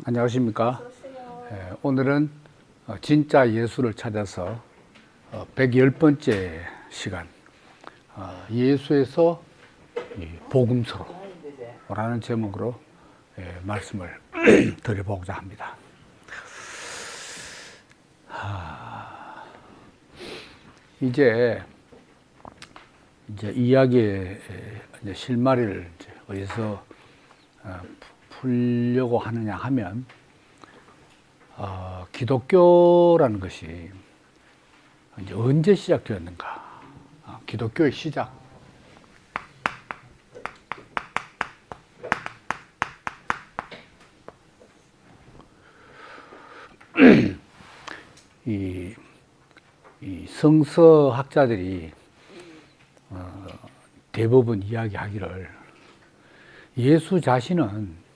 안녕하십니까. 오늘은 진짜 예수를 찾아서 110번째 시간, 예수에서 복음서로라는 제목으로 말씀을 드려보고자 합니다. 이제 이야기의 실마리를 어디서 풀려고 하느냐 하면, 기독교라는 것이 이제 언제 시작되었는가? 기독교의 시작. 이 성서학자들이 대부분 이야기하기를 예수 자신은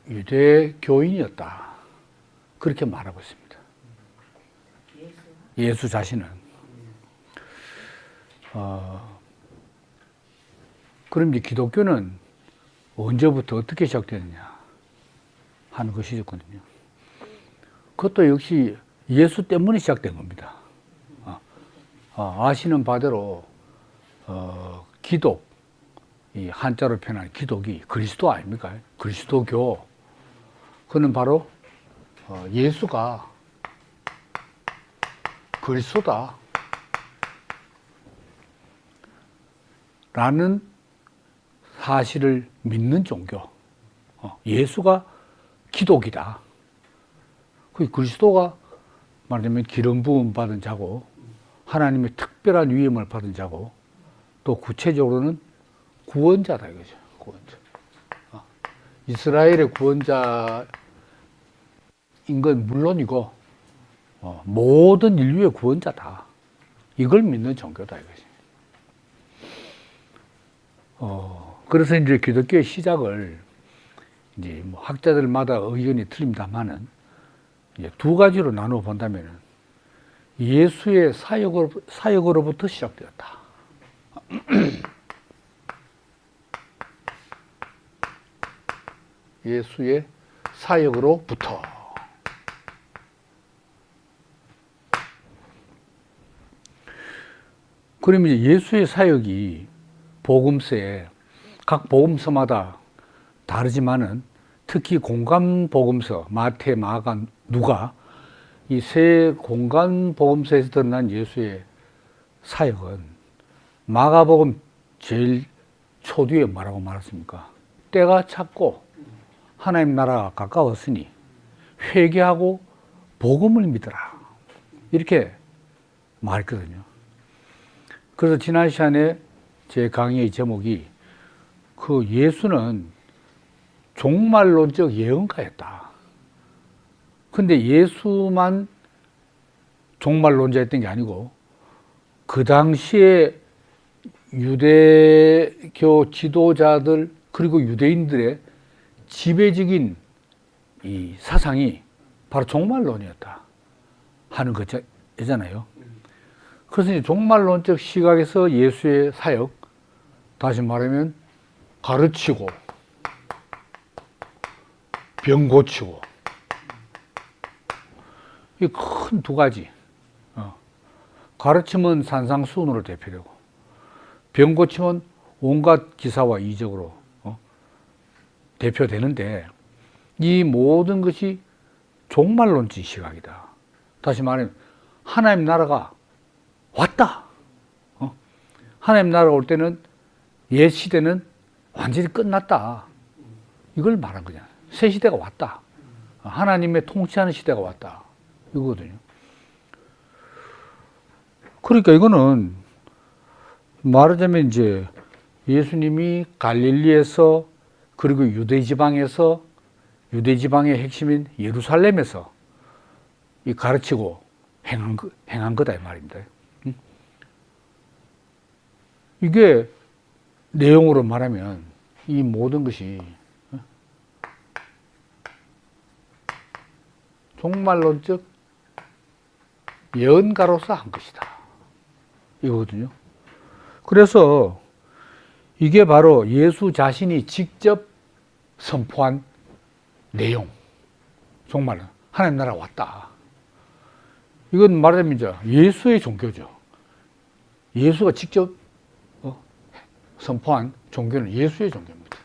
유대교인이었다, 그렇게 말하고 있습니다. 예수 자신은. 그럼 이제 기독교는 언제부터 어떻게 시작되느냐 하는 것이었거든요. 그것도 역시 예수 때문에 시작된 겁니다. 아시는 바대로 기독, 이 한자로 표현한 기독이 그리스도 아닙니까? 그리스도교. 그는 바로 예수가 그리스도다 라는 사실을 믿는 종교. 예수가 기독이다. 그 그리스도가 말하자면 기름 부음 받은 자고, 하나님의 특별한 위임을 받은 자고, 또 구체적으로는 구원자다 이거죠. 구원자. 이스라엘의 구원자인 건 물론이고, 모든 인류의 구원자다. 이걸 믿는 종교다 이거지. 그래서 이제 기독교의 시작을 이제 뭐 학자들마다 의견이 틀립니다만은 이제 두 가지로 나누어 본다면은 예수의 사역으로부터 시작되었다. 예수의 사역으로부터. 그러면 이제 예수의 사역이 복음서에, 각 복음서마다 다르지만은 특히 공간 복음서, 마태, 마가, 누가, 이 세 공간 복음서에서 드러난 예수의 사역은 마가복음 제일 초뒤에 뭐라고 말했습니까? 때가 찼고 하나님 나라가 가까웠으니 회개하고 복음을 믿어라, 이렇게 말했거든요. 그래서 지난 시간에 제 강의의 제목이 그 예수는 종말론적 예언가였다. 근데 예수만 종말론자였던 게 아니고 그 당시에 유대교 지도자들 그리고 유대인들의 지배적인 이 사상이 바로 종말론이었다 하는 거잖아요. 그래서 이제 종말론적 시각에서 예수의 사역, 다시 말하면 가르치고 병 고치고, 이 큰 두 가지. 가르침은 산상수훈으로 대표되고, 병 고침은 온갖 기사와 이적으로 대표되는데, 이 모든 것이 종말론적 시각이다. 다시 말하면 하나님 나라가 왔다. 하나님 나라가 올 때는 옛 시대는 완전히 끝났다, 이걸 말한 거잖아요. 새 시대가 왔다. 하나님의 통치하는 시대가 왔다, 이거거든요. 그러니까 이거는 말하자면 이제 예수님이 갈릴리에서, 그리고 유대 지방에서, 유대 지방의 핵심인 예루살렘에서 이 가르치고 행한 거다 이 말입니다. 이게 내용으로 말하면 이 모든 것이 종말론적 예언가로서 한 것이다, 이거거든요. 그래서 이게 바로 예수 자신이 직접 선포한 내용. 정말 하나님 나라가 왔다. 이건 말하자면 이제 예수의 종교죠. 예수가 직접 선포한 종교는 예수의 종교입니다.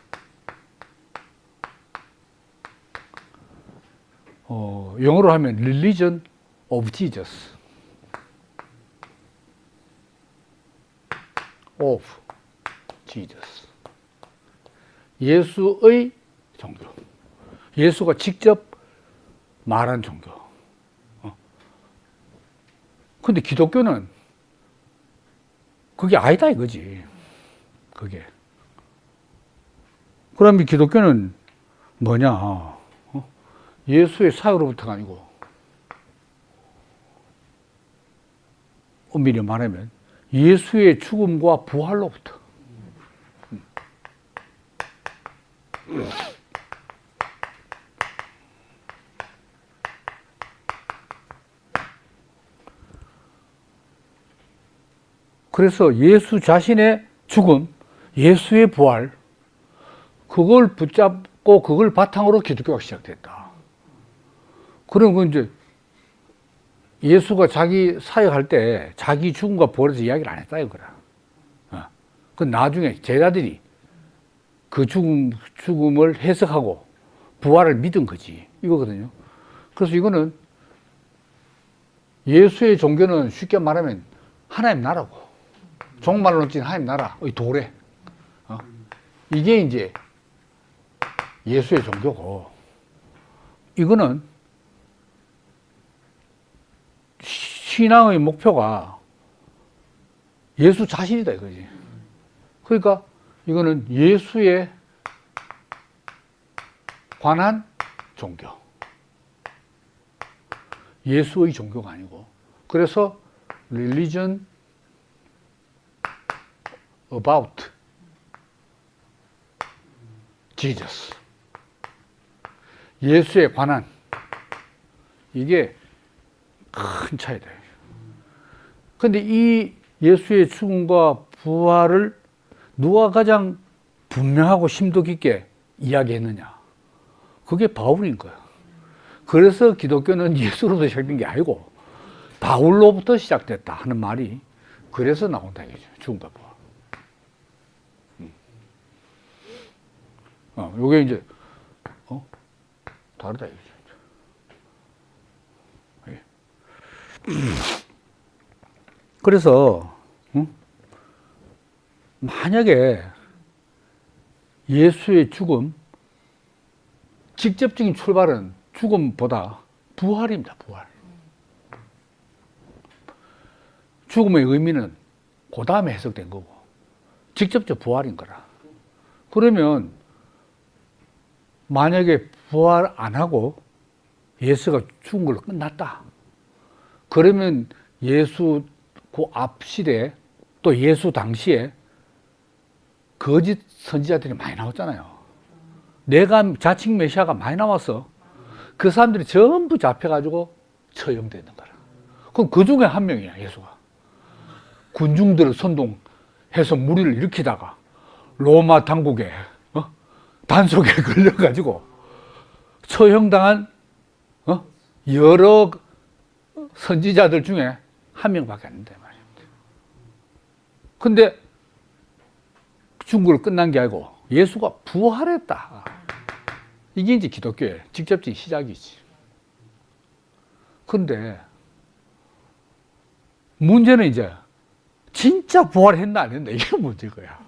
영어로 하면 Religion of Jesus. of Jesus. 예수의 종교. 예수가 직접 말한 종교. 근데 기독교는 그게 아니다 이거지. 그게. 그러면 기독교는 뭐냐? 예수의 사역으로부터가 아니고 엄밀히 말하면 예수의 죽음과 부활로부터. 그래서 예수 자신의 죽음, 예수의 부활, 그걸 붙잡고 그걸 바탕으로 기독교가 시작됐다. 그럼 이제 예수가 자기 사역할 때 자기 죽음과 부활에서 이야기를 안 했다 이거라. 그 나중에 제자들이 그 죽음을 해석하고 부활을 믿은 거지 이거거든요. 그래서 이거는 예수의 종교는 쉽게 말하면 하나님 나라고. 종말론 찐 하나님 나라의 도래. 이게 이제 예수의 종교고, 이거는 신앙의 목표가 예수 자신이다 이거지. 그러니까 이거는 예수에 관한 종교. 예수의 종교가 아니고. 그래서 religion about Jesus. 예수에 관한. 이게 큰 차이다. 근데 이 예수의 죽음과 부활을 누가 가장 분명하고 심도 깊게 이야기했느냐? 그게 바울인 거야. 그래서 기독교는 예수로부터 시작된 게 아니고 바울로부터 시작됐다 하는 말이 그래서 나온다 이거죠. 죽음과 부활. 요게 이제 다르다 이거죠. 그래서 만약에 예수의 죽음, 직접적인 출발은 죽음보다 부활입니다. 부활. 죽음의 의미는 그 다음에 해석된 거고 직접적 부활인 거라. 그러면 만약에 부활 안 하고 예수가 죽은 걸로 끝났다. 그러면 예수 그 앞 시대에 또 예수 당시에 거짓 선지자들이 많이 나왔잖아요. 내가 자칭 메시아가 많이 나왔어. 그 사람들이 전부 잡혀가지고 처형되는 거라. 그럼 그 중에 한 명이야, 예수가. 군중들을 선동해서 무리를 일으키다가 로마 당국에 단속에 걸려가지고 처형당한 여러 선지자들 중에 한 명밖에 안 된다 말입니다. 근데 죽은 걸로 끝난 게 아니고 예수가 부활했다. 이게 이제 기독교의 직접적인 시작이지. 그런데 문제는 이제 진짜 부활했나 안 했나 이게 문제일 거야.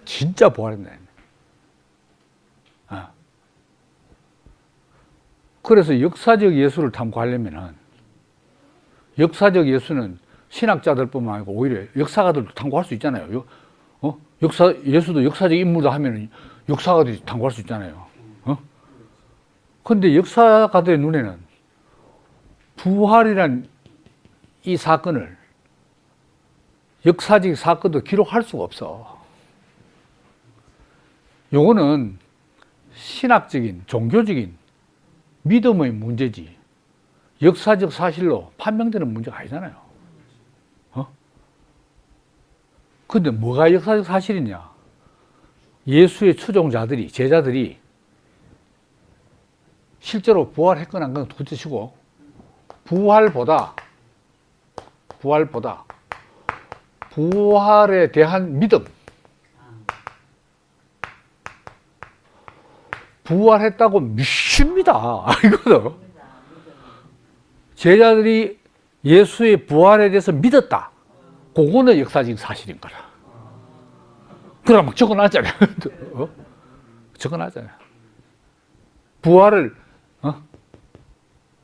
진짜 부활했나 안 했나. 그래서 역사적 예수를 탐구하려면은 역사적 예수는 신학자들뿐만 아니고 오히려 역사가들도 탐구할 수 있잖아요. 예수도 역사적 인물도 하면은 역사가들이 탐구할 수 있잖아요. 그런데 역사가들의 눈에는 부활이란 이 사건을 역사적 사건도 기록할 수가 없어. 요거는 신학적인, 종교적인 믿음의 문제지 역사적 사실로 판명되는 문제가 아니잖아요. 근데 뭐가 역사적 사실이냐? 예수의 추종자들이, 제자들이 실제로 부활했거나 안 건 둘째치고 부활보다 부활에 대한 믿음, 부활했다고 믿습니다. 이거는 제자들이 예수의 부활에 대해서 믿었다. 그거는 역사적인 사실인 거라. 그러나 막 적어놨잖아요. 적어놨잖아요. 부활을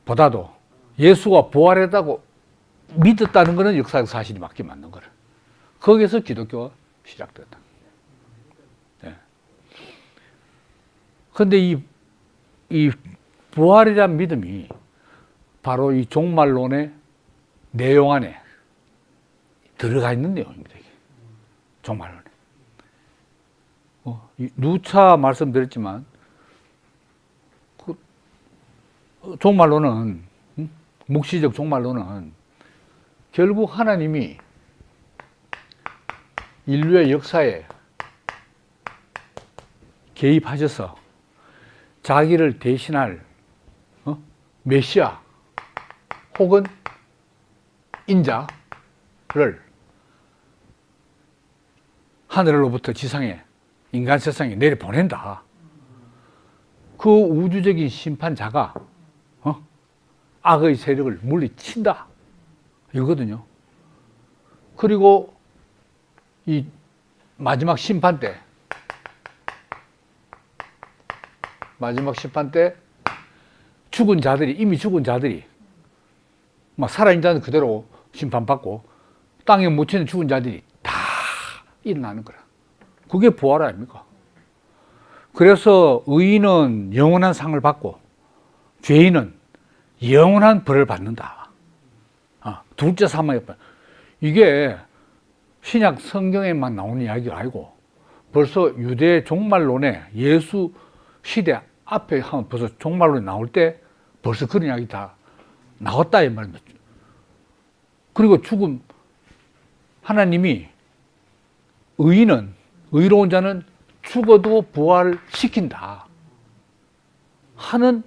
보다도 예수가 부활했다고 믿었다는 것은 역사적 사실이 맞게 맞는 거라. 거기서 기독교가 시작됐다. 그런데 이 부활에 대한 믿음이 바로 이 종말론의 내용 안에 들어가 있는 내용입니다. 이게. 종말론에. 누차 말씀드렸지만 그 종말론은 묵시적 종말론은 결국 하나님이 인류의 역사에 개입하셔서 자기를 대신할 메시아 혹은 인자를 하늘로부터 지상에 인간 세상에 내려보낸다. 그 우주적인 심판자가 악의 세력을 물리친다. 이거거든요. 그리고 이 마지막 심판 때 죽은 자들이, 이미 죽은 자들이 막 살아있는 자는 그대로 심판받고 땅에 묻혀있는 죽은 자들이 다 일어나는 거라. 그게 부활 아닙니까? 그래서 의인은 영원한 상을 받고 죄인은 영원한 벌을 받는다. 둘째 사망의 벌. 이게 신약 성경에만 나오는 이야기가 아니고 벌써 유대 종말론에 예수 시대 앞에 하면 벌써 종말론이 나올 때 벌써 그런 이야기 다 나왔다 이 말입니다. 그리고 죽음, 하나님이 의로운 자는 죽어도 부활시킨다 하는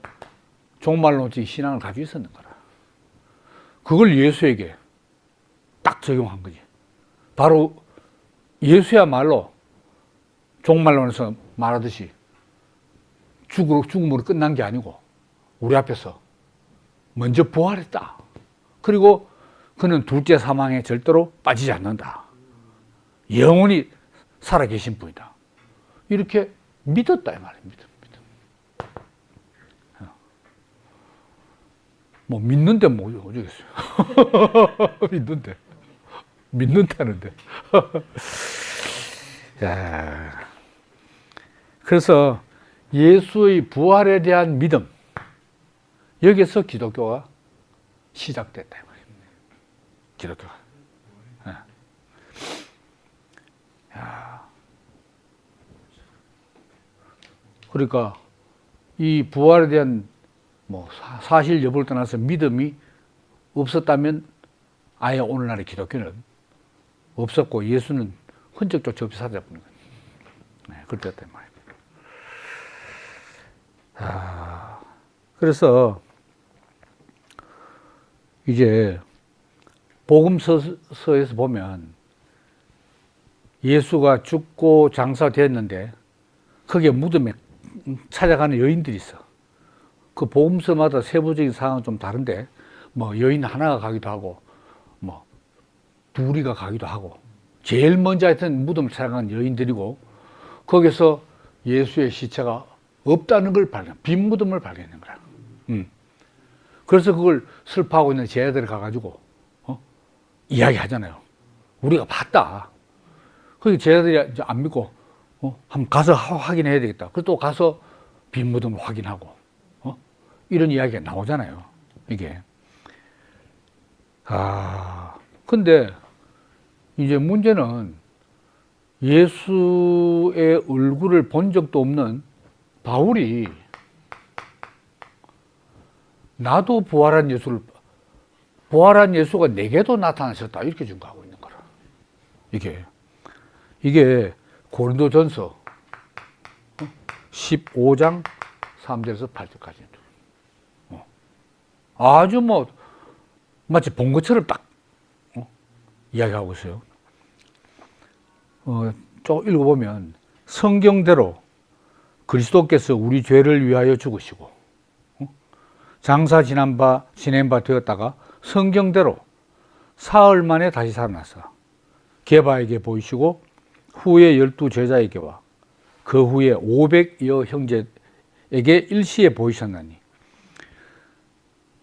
종말론적 신앙을 가지고 있었는 거라. 그걸 예수에게 딱 적용한 거지. 바로 예수야말로 종말론에서 말하듯이 죽음으로 끝난 게 아니고 우리 앞에서 먼저 부활했다. 그리고 그는 둘째 사망에 절대로 빠지지 않는다. 영원히 살아계신 분이다. 이렇게 믿었다 이 말입니다. 뭐 믿는데 뭐 어쩌겠어요. 믿는다는데. 자, 그래서 예수의 부활에 대한 믿음, 여기서 기독교가 시작됐다 이 말입니다. 기독교가. 그러니까 이 부활에 대한 뭐 사실 여부를 떠나서 믿음이 없었다면 아예 오늘날의 기독교는 없었고 예수는 흔적조차 없이 사라져버린 거예요. 그랬단 말입니다. 그래서 이제 복음서에서 보면 예수가 죽고 장사됐는데 거기에 무덤에 찾아가는 여인들이 있어. 그 복음서마다 세부적인 사항은 좀 다른데 뭐 여인 하나가 가기도 하고 뭐 둘이가 가기도 하고 제일 먼저 하여튼 무덤을 찾아가는 여인들이고 거기서 예수의 시체가 없다는 걸 빈 무덤을 발견한 거야. 그래서 그걸 슬퍼하고 있는 제자들이 가가지고 이야기하잖아요. 우리가 봤다. 거기 제자들이 안 믿고 한번 가서 확인해야 되겠다. 그래서 또 가서 빈 무덤을 확인하고 이런 이야기가 나오잖아요. 이게. 근데 이제 문제는 예수의 얼굴을 본 적도 없는 바울이 나도 부활한 예수가 내게도 나타나셨다 이렇게 증거하고 있는 거라. 이게 고린도전서 15장 3절에서 8절까지. 아주 뭐 마치 본 것처럼 딱 이야기하고 있어요. 쭉 읽어보면 성경대로 그리스도께서 우리 죄를 위하여 죽으시고 장사 지낸 바 되었다가 성경대로 사흘 만에 다시 살아나서 게바에게 보이시고 후에 12 제자에게와 그 후에 500여 형제에게 일시에 보이셨나니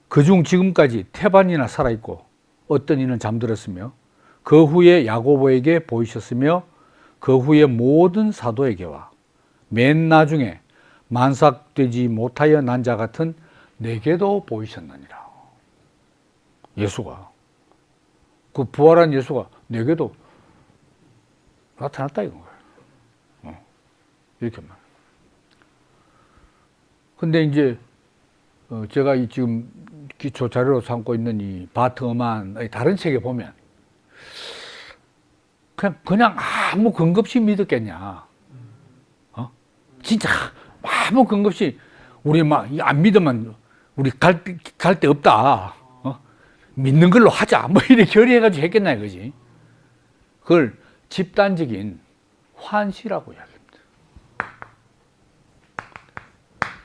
그중 지금까지 태반이나 살아있고 어떤 이는 잠들었으며 그 후에 야고보에게 보이셨으며 그 후에 모든 사도에게와 맨 나중에 만삭되지 못하여 난 자 같은 내게도 보이셨느니라. 예수가, 그 부활한 예수가 내게도 나타났다 이거예요. 이렇게 말. 근데 이제 제가 지금 기초 자료로 삼고 있는 이 바트만의 다른 책에 보면 그냥 아무 근거 없이 믿었겠냐? 진짜 아무 근거 없이 우리 막 안 믿으면 우리 갈 데 없다. 믿는 걸로 하자. 뭐 이렇게 결의해가지고 했겠나 이거지. 그걸 집단적인 환시라고 이야기합니다.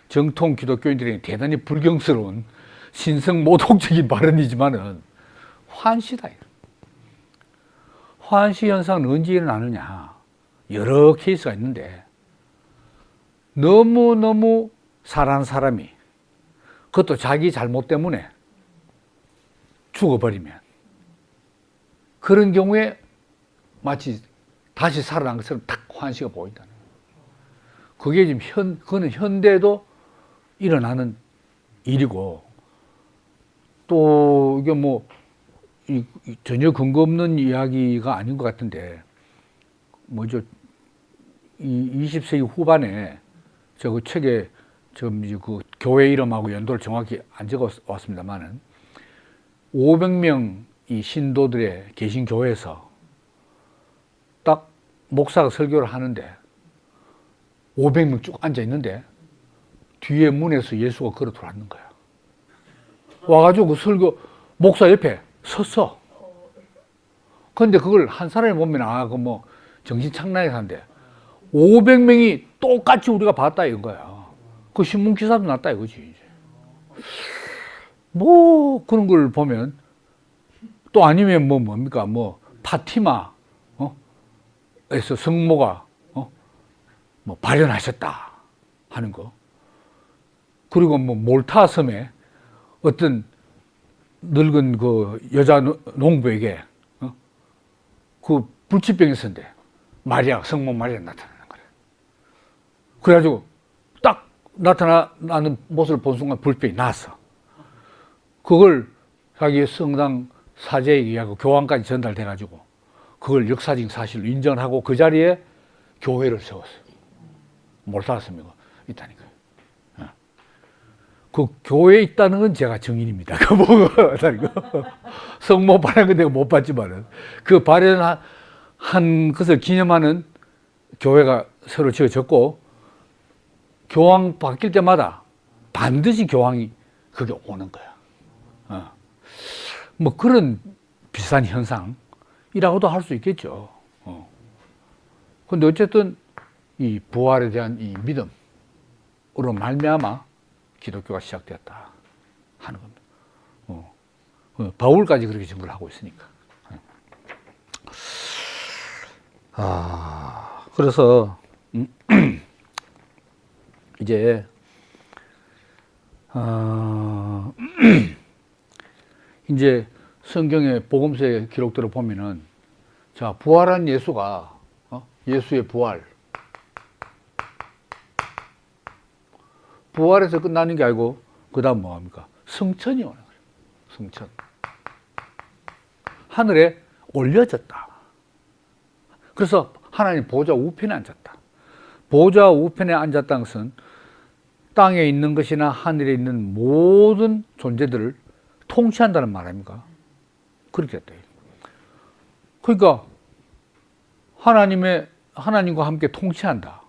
정통 기독교인들에게 대단히 불경스러운 신성 모독적인 발언이지만은 환시다. 환시 현상은 언제 일어나느냐? 여러 케이스가 있는데 너무너무 사랑하는 사람이 그것도 자기 잘못 때문에 죽어버리면 그런 경우에 마치 다시 살아난 것처럼 딱 환시가 보인다는 거예요. 그게 지금 그거는 현대에도 일어나는 일이고 또 이게 뭐 전혀 근거 없는 이야기가 아닌 것 같은데 뭐죠? 이 20세기 후반에 저 그 책에 지금 그 교회 이름하고 연도를 정확히 안 적어 왔습니다만은 500명 이 신도들의 계신 교회에서 딱 목사가 설교를 하는데 500명 쭉 앉아 있는데 뒤에 문에서 예수가 걸어 들어왔는 거야. 와가지고 그 설교 목사 옆에 섰어. 근데 그걸 한 사람이 보면 그 뭐 정신 착락해서 한데 500명이 똑같이 우리가 봤다 이건 거야. 그 신문 기사도 났다 이거지. 뭐 그런 걸 보면 또 아니면 뭡니까 파티마 에서 성모가 뭐 발현하셨다 하는 거. 그리고 몰타 섬에 어떤 늙은 그 여자 농부에게 그 불치병이 있었는데 마리아, 성모 마리아 나타나는 거래. 그래가지고 딱 나타나는 모습을 본 순간 불병이 났어. 그걸 자기 성당 사제에 의하고 교황까지 전달돼가지고 그걸 역사적인 사실로 인정하고 그 자리에 교회를 세웠어요. 몰타 섬이 있다니까요. 그 교회에 있다는 건 제가 증인입니다. 그 뭐가 성모 발현은 내가 못 봤지만은 그 발현한 것을 기념하는 교회가 새로 지어졌고 교황 바뀔 때마다 반드시 교황이 그게 오는 거야. 뭐 그런 비슷한 현상이라고도 할 수 있겠죠. 근데 어쨌든 이 부활에 대한 이 믿음으로 말미암아 기독교가 시작되었다 하는 겁니다. 바울까지 그렇게 증거를 하고 있으니까. 그래서 이제 이제 성경의 복음서의 기록들을 보면은 자 부활한 예수가 예수의 부활에서 끝나는 게 아니고 그 다음 뭐합니까? 승천이 오는 거예요. 승천. 하늘에 올려졌다. 그래서 하나님 보좌 우편에 앉았다. 보좌 우편에 앉았다는 것은 땅에 있는 것이나 하늘에 있는 모든 존재들을 통치한다는 말 아닙니까? 그렇게 됐다. 그러니까 하나님과 함께 통치한다.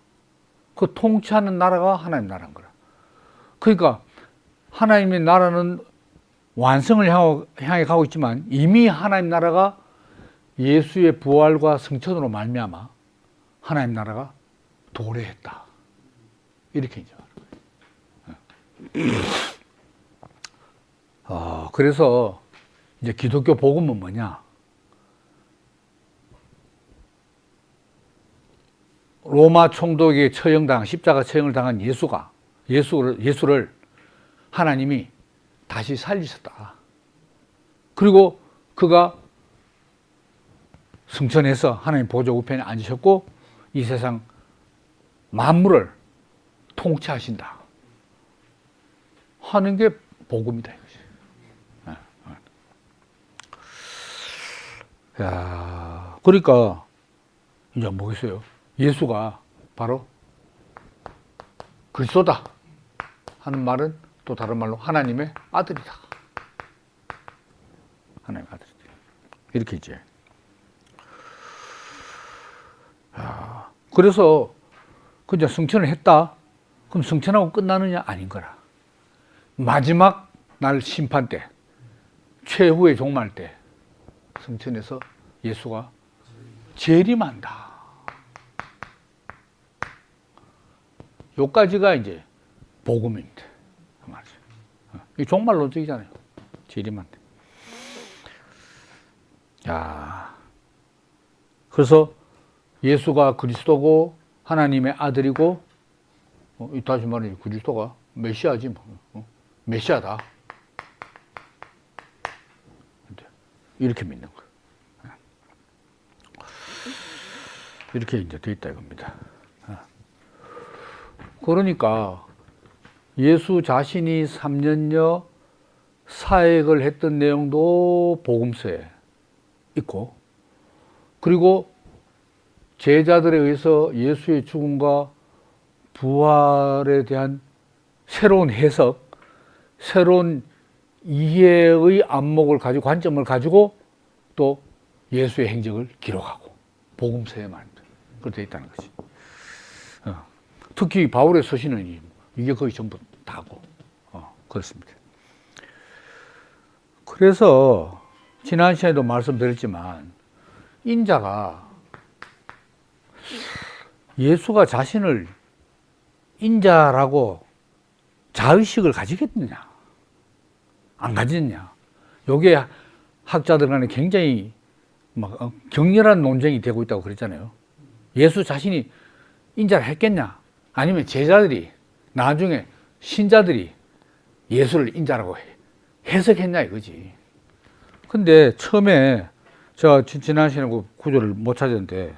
그 통치하는 나라가 하나님 나라인 거라. 그러니까 하나님의 나라는 완성을 향해 가고 있지만 이미 하나님 나라가 예수의 부활과 승천으로 말미암아 하나님 나라가 도래했다. 이렇게 이제 그래서 이제 기독교 복음은 뭐냐? 로마 총독에게 십자가 처형을 당한 예수를 하나님이 다시 살리셨다. 그리고 그가 승천해서 하나님 보좌 우편에 앉으셨고 이 세상 만물을 통치하신다 하는 게 복음이다 이것이. 야, 그러니까 이제 뭐겠어요? 예수가 바로 그리스도다 하는 말은 또 다른 말로 하나님의 아들이다. 하나님의 아들이다. 이렇게 이제. 그래서 그냥 승천을 했다. 그럼 승천하고 끝나느냐? 아닌 거라. 마지막 날 심판 때, 최후의 종말 때 승천해서 예수가 재림한다. 요까지가 이제 복음입니다. 그 말이죠. 이 종말론적이잖아요. 재림한다. 야, 그래서 예수가 그리스도고 하나님의 아들이고 다시 말해 그리스도가 메시아지 뭐. 메시아다. 이렇게 믿는 거예요. 이렇게 이제 돼 있다 이겁니다. 그러니까 예수 자신이 3년여 사역을 했던 내용도 복음서에 있고, 그리고 제자들에 의해서 예수의 죽음과 부활에 대한 새로운 해석, 새로운 이해의 안목을 가지고, 관점을 가지고 또 예수의 행적을 기록하고 복음서에 말입니다. 그렇게 되어 있다는 것이. 특히 바울의 서신은 이게 거의 전부 다고 그렇습니다. 그래서 지난 시간에도 말씀드렸지만 인자가 예수가 자신을 인자라고 자의식을 가지겠느냐 안 가졌냐, 요게 학자들 간에 굉장히 막 격렬한 논쟁이 되고 있다고 그랬잖아요. 예수 자신이 인자를 했겠냐, 아니면 제자들이 나중에 신자들이 예수를 인자라고 해석했냐 이거지. 근데 처음에 제가 지난 시간에 그 구조를 못 찾았는데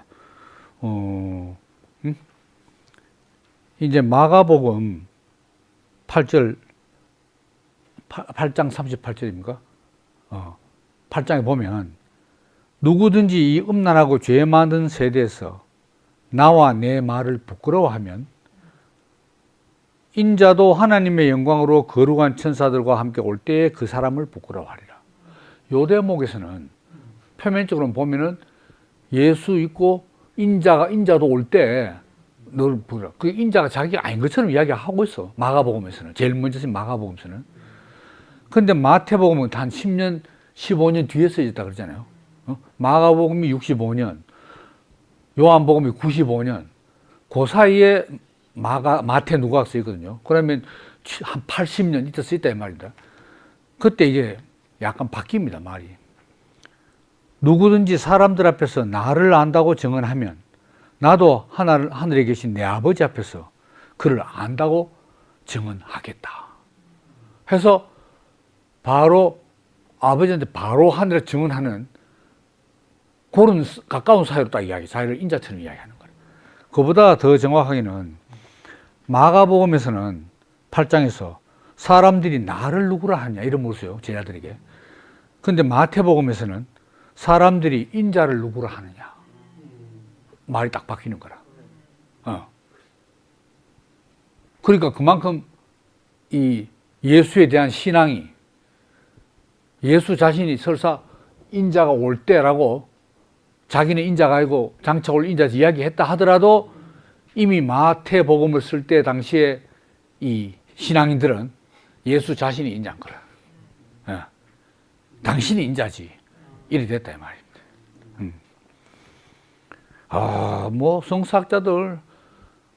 이제 마가복음 8장 38절입니까? 8장에 보면 누구든지 이 음란하고 죄 많은 세대에서 나와 내 말을 부끄러워하면 인자도 하나님의 영광으로 거룩한 천사들과 함께 올 때에 그 사람을 부끄러워하리라. 요 대목에서는 표면적으로 보면은 예수 있고 인자도 올 때 널 부끄러워. 그 인자가 자기가 아닌 것처럼 이야기하고 있어. 마가복음에서는. 제일 먼저 쓴 마가복음에서는. 근데 마태복음은 한 10년, 15년 뒤에 써졌다 그러잖아요. 마가복음이 65년, 요한복음이 95년, 그 사이에 마태 누가가 쓰였거든요. 그러면 한 80년 이때 쓰였다 이 말입니다. 그때 이제 약간 바뀝니다, 말이. 누구든지 사람들 앞에서 나를 안다고 증언하면 나도 하늘에 계신 내 아버지 앞에서 그를 안다고 증언하겠다. 해서 바로 아버지한테 바로 하늘에 증언하는 그런 가까운 사이로 딱 자기를 인자처럼 이야기하는 거예요. 그보다 더 정확하게는 마가복음에서는 8장에서 사람들이 나를 누구라 하냐 이런 물었어요, 제자들에게. 근데 마태복음에서는 사람들이 인자를 누구라 하느냐 말이 딱 바뀌는 거라. 그러니까 그만큼 이 예수에 대한 신앙이, 예수 자신이 설사 인자가 올 때라고 자기는 인자가 아니고 장차 올 인자지 이야기했다 하더라도 이미 마태복음을 쓸 때 당시에 이 신앙인들은 예수 자신이 인자인 거라. 당신이 인자지. 이래 됐다 이 말입니다. 뭐 성서학자들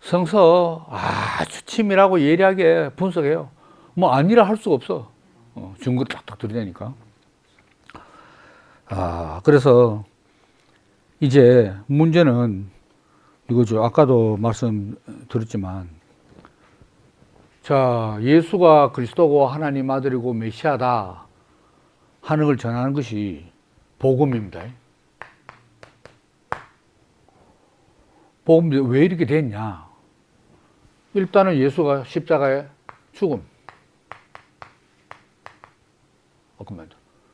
성서 아주 치밀하고 예리하게 분석해요. 뭐 아니라 할 수가 없어. 증거를 딱딱 들이대니까. 그래서 이제 문제는 이거죠. 아까도 말씀드렸지만, 자, 예수가 그리스도고 하나님 아들이고 메시아다 하는 걸 전하는 것이 복음입니다. 복음이 왜 이렇게 됐냐? 일단은 예수가 십자가에 죽음.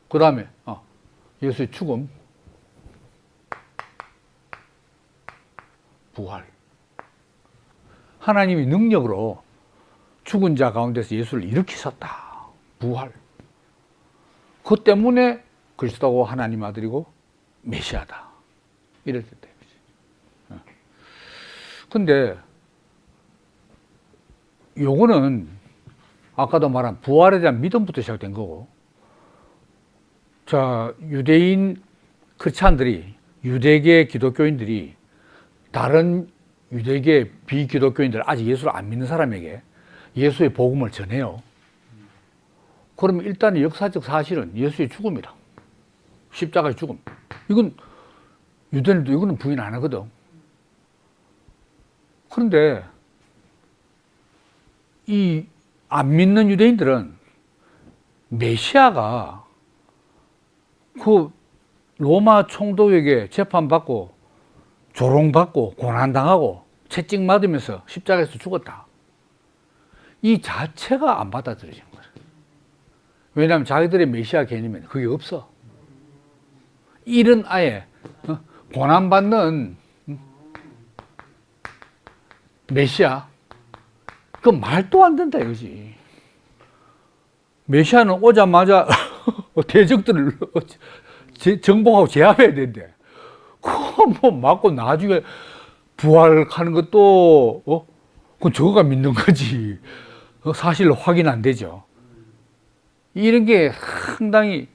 그 다음에 예수의 죽음, 부활. 하나님이 능력으로 죽은 자 가운데서 예수를 일으키셨다. 부활. 그 때문에 그리스도고 하나님 아들이고 메시아다. 이럴 때. 근데 요거는 아까도 말한 부활에 대한 믿음부터 시작된 거고, 자, 유대인 크리스찬들이, 유대계 기독교인들이 다른 유대계 비기독교인들, 아직 예수를 안 믿는 사람에게 예수의 복음을 전해요. 그러면 일단 역사적 사실은 예수의 죽음이다. 십자가의 죽음. 이건 유대인들도 이거는 부인 안 하거든. 그런데 이 안 믿는 유대인들은 메시아가 그 로마 총독에게 재판받고 조롱받고 고난당하고 채찍 맞으면서 십자가에서 죽었다. 이 자체가 안 받아들여진 거예요. 왜냐하면 자기들의 메시아 개념에는 그게 없어. 일은 아예 고난받는 메시아, 그 말도 안 된다 이거지. 메시아는 오자마자 대적들을 정복하고 제압해야 된대. 그거 뭐 맞고 나중에 부활하는 것도 그건 저거가 믿는 거지. 사실로 확인 안 되죠. 이런 게 상당히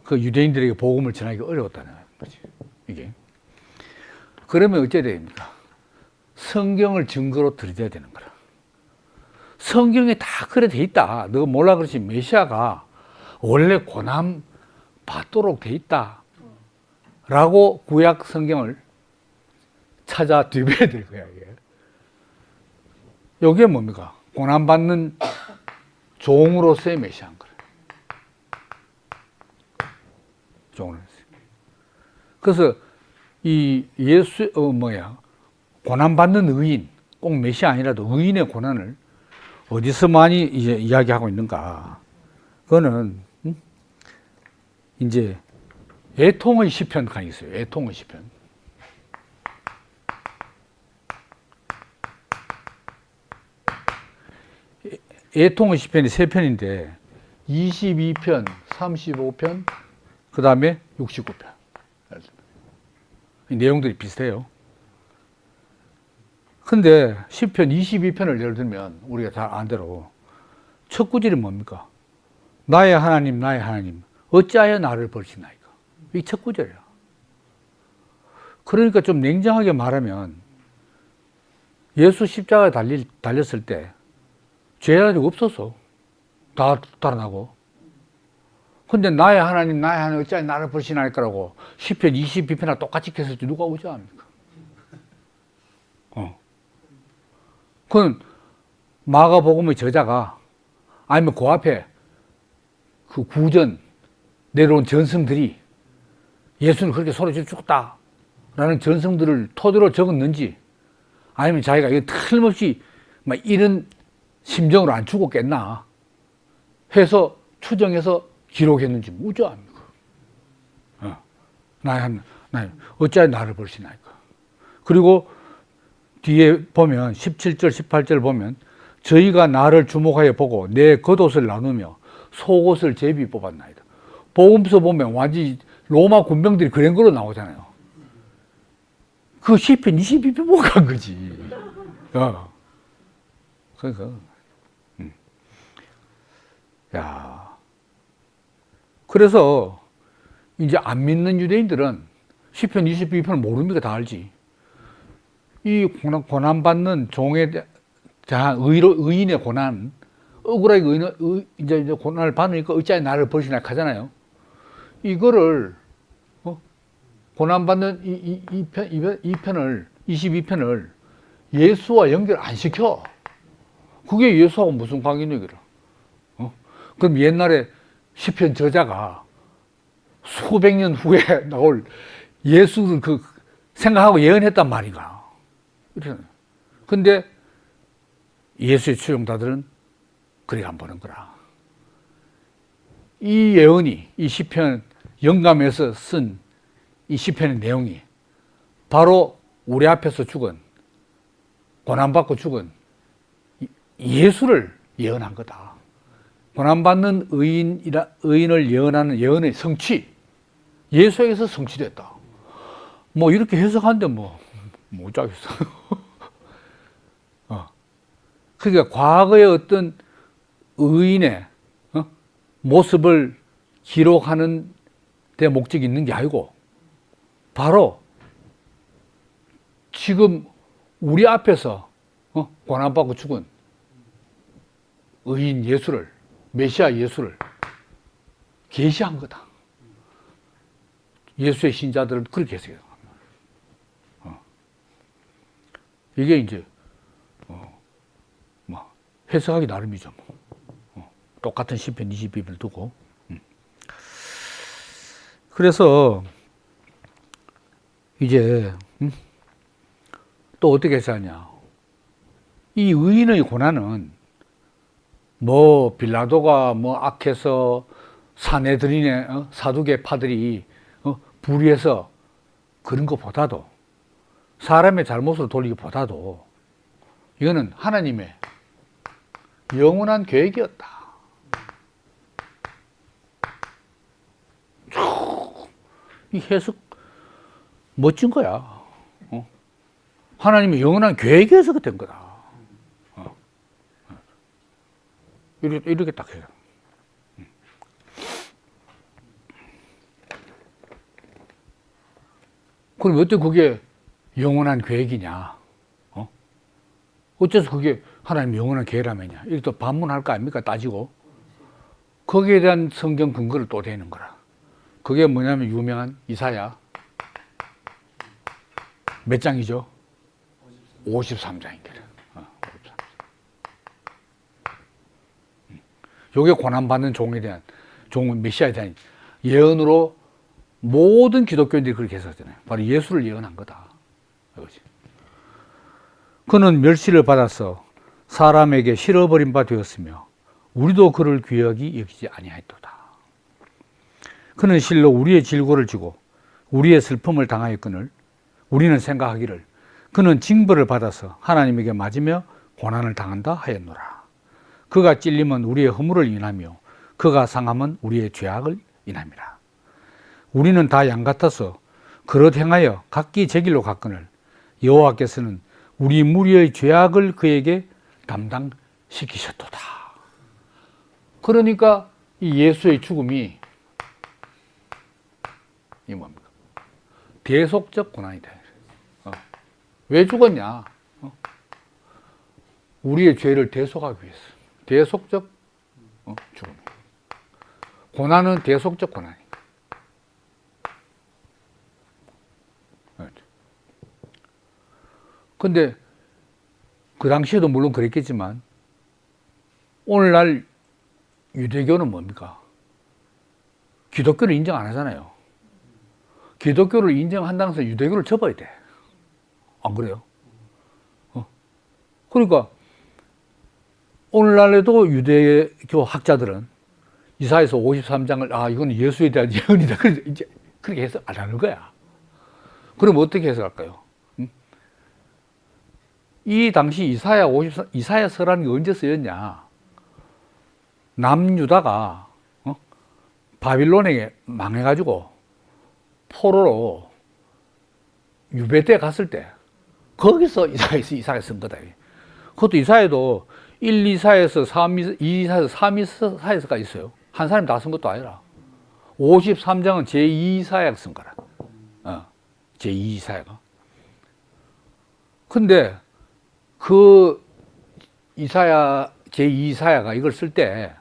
그 유대인들에게 복음을 전하기가 어려웠다는 거지. 이게. 그러면 어째야 됩니까? 성경을 증거로 들여야 되는 거라. 성경에 다 그래 돼 있다. 너 몰라 그렇지. 메시아가 원래 고난 받도록 돼 있다. 라고 구약 성경을 찾아 뒤벼야 될 거야, 이게. 이게 뭡니까? 고난 받는 종으로서의 메시아인 거야. 종으로서. 그래서 이 예수, 고난 받는 의인, 꼭 메시아 아니라도 의인의 고난을 어디서 많이 이제 이야기하고 있는가? 그거는 이제 애통의 시편 칸이 있어요. 애통의 시편. 애통의 시편이 3편인데 22편, 35편, 그 다음에 69편. 내용들이 비슷해요. 근데 시편 22편을 예를 들면 우리가 잘 아는 대로 첫 구절이 뭡니까? 나의 하나님, 나의 하나님, 어찌하여 나를 버리시나이까? 이게 첫 구절이야. 그러니까 좀 냉정하게 말하면 예수 십자가에 달렸을 때 죄가 없었어. 다 달아나고. 근데 나의 하나님, 나의 하나님, 어찌하여 나를 버리시나이까라고 시편 22편이랑 똑같이 했을 때 누가 오지 않습니까? 그건 마가복음의 저자가 아니면 그 앞에 그 구전 내려온 전승들이 예수는 그렇게 소리쳐 죽었다라는 전승들을 토대로 적었는지 아니면 자기가 이거 틀림없이 막 이런 심정으로 안 죽었겠나 해서 추정해서 기록했는지 묻지 않습니까? 어찌하여 나를 버리시나이까. 그리고 뒤에 보면 17절, 18절 보면 저희가 나를 주목하여 보고 내 겉옷을 나누며 속옷을 제비 뽑았나이다. 복음서 보면 완전히 로마 군병들이 그런 거로 나오잖아요. 그 시편 22편 보고 간 거지. 그러니까 야, 그래서 이제 안 믿는 유대인들은 시편 22편을 모릅니까? 다 알지. 이 고난받는 종에 대한 의인의 고난, 억울하게 이제 고난을 받으니까 어찌하여 나를 버리시나 하잖아요. 이거를, 고난받는 이 편을, 22편을 예수와 연결 안 시켜. 그게 예수하고 무슨 관계냐, 그럼 옛날에 시편 저자가 수백 년 후에 나올 예수를 생각하고 예언했단 말인가. 근데 예수의 추종자들은 그렇게 안 보는 거라. 이 예언이, 이 시편 영감에서 쓴 이 시편의 내용이 바로 우리 앞에서 죽은, 고난받고 죽은 예수를 예언한 거다. 고난받는 의인을 예언하는 예언의 성취, 예수에게서 성취됐다. 뭐 이렇게 해석하는데 못 짜겠어. 그러니까 과거의 어떤 의인의 모습을 기록하는 데 목적이 있는 게 아니고 바로 지금 우리 앞에서 고난받고 죽은 의인 예수를, 메시아 예수를 계시한 거다. 예수의 신자들은 그렇게 해석해요. 이게 이제 해석하기 나름이죠. 똑같은 시편 22편을 두고. 그래서 이제 또 어떻게 해석하냐. 이 의인의 고난은 빌라도가 악해서 사내들이네, 사두개파들이 불의해서 그런 것보다도, 사람의 잘못을 돌리기보다도 이거는 하나님의 영원한 계획이었다. 이 해석 멋진 거야. 하나님의 영원한 계획에서 된 거다. 이렇게 딱 해요. 그럼 어떻게 그게 영원한 계획이냐? 어째서 그게 하나님의 영원한 계획이라면요? 이렇게 또 반문할 거 아닙니까? 따지고. 거기에 대한 성경 근거를 또 대는 거라. 그게 뭐냐면 유명한 이사야. 몇 장이죠? 53장입니다. 요게 고난받는 종에 대한, 메시아에 대한 예언으로 모든 기독교인들이 그렇게 해석하잖아요. 바로 예수를 예언한 거다. 이거지. 그는 멸시를 받아서 사람에게 실어버린 바 되었으며 우리도 그를 귀하게 여기지 아니하였도다. 그는 실로 우리의 질고를 지고 우리의 슬픔을 당하였거늘 우리는 생각하기를 그는 징벌을 받아서 하나님에게 맞으며 고난을 당한다 하였노라. 그가 찔림은 우리의 허물을 인하며 그가 상함은 우리의 죄악을 인함이라. 우리는 다 양 같아서 그릇 행하여 각기 제 길로 갔거늘 여호와께서는 우리 무리의 죄악을 그에게 담당시키셨도다. 그러니까 이 예수의 죽음이 이 뭡니까? 대속적 고난이다. 왜 죽었냐? 우리의 죄를 대속하기 위해서. 대속적 죽음. 고난은 대속적 고난이다. 근데 그 당시에도 물론 그랬겠지만 오늘날 유대교는 뭡니까? 기독교를 인정 안 하잖아요. 기독교를 인정한다고 해서 유대교를 접어야 돼. 안 그래요? 그러니까 오늘날에도 유대교 학자들은 이사야서 53장을 이건 예수에 대한 예언이다. 그래서 이제 그렇게 해석 안 하는 거야. 그럼 어떻게 해석할까요? 이 당시 이사야서라는 게 언제 쓰였냐? 남유다가 바빌론에 망해가지고 포로로 유배 때 갔을 때 거기서 이사야 쓴 거다. 그것도 이사야도 1, 2사에서 3, 2사에서 3, 2사에서가 있어요. 한 사람이 다 쓴 것도 아니라 53장은 제2이사야가 쓴 거라. 제2이사야가. 근데 그 제2이사야가 이걸 쓸 때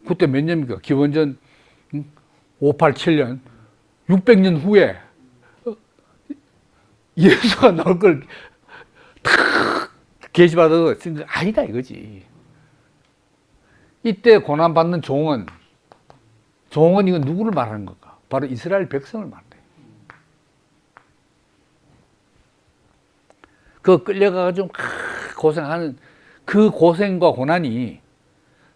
그때 몇 년입니까? 기원전 587년 600년 후에 예수가 나올 걸 탁 계시받아서 아니다 이거지. 이때 고난받는 종은 이건 누구를 말하는 걸까? 바로 이스라엘 백성을 말해. 그 끌려가가지고 고생하는 그 고생과 고난이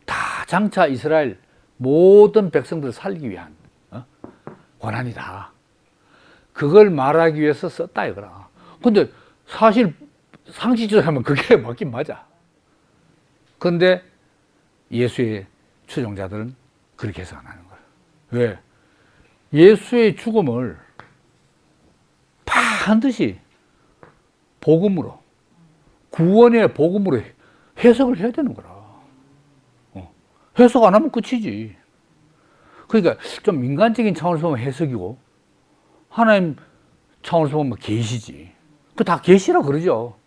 다 장차 이스라엘 모든 백성들을 살리기 위한 고난이다. 그걸 말하기 위해서 썼다 이거라. 근데 사실 상식적으로 하면 그게 맞긴 맞아. 그런데 예수의 추종자들은 그렇게 해서 안 하는 거야. 왜? 예수의 죽음을 반드시 복음으로, 구원의 복음으로 해석을 해야 되는 거라. 해석 안 하면 끝이지. 그러니까 좀 인간적인 차원에서 보면 해석이고 하나님 차원에서 보면 계시지. 그 다 계시라 그러죠.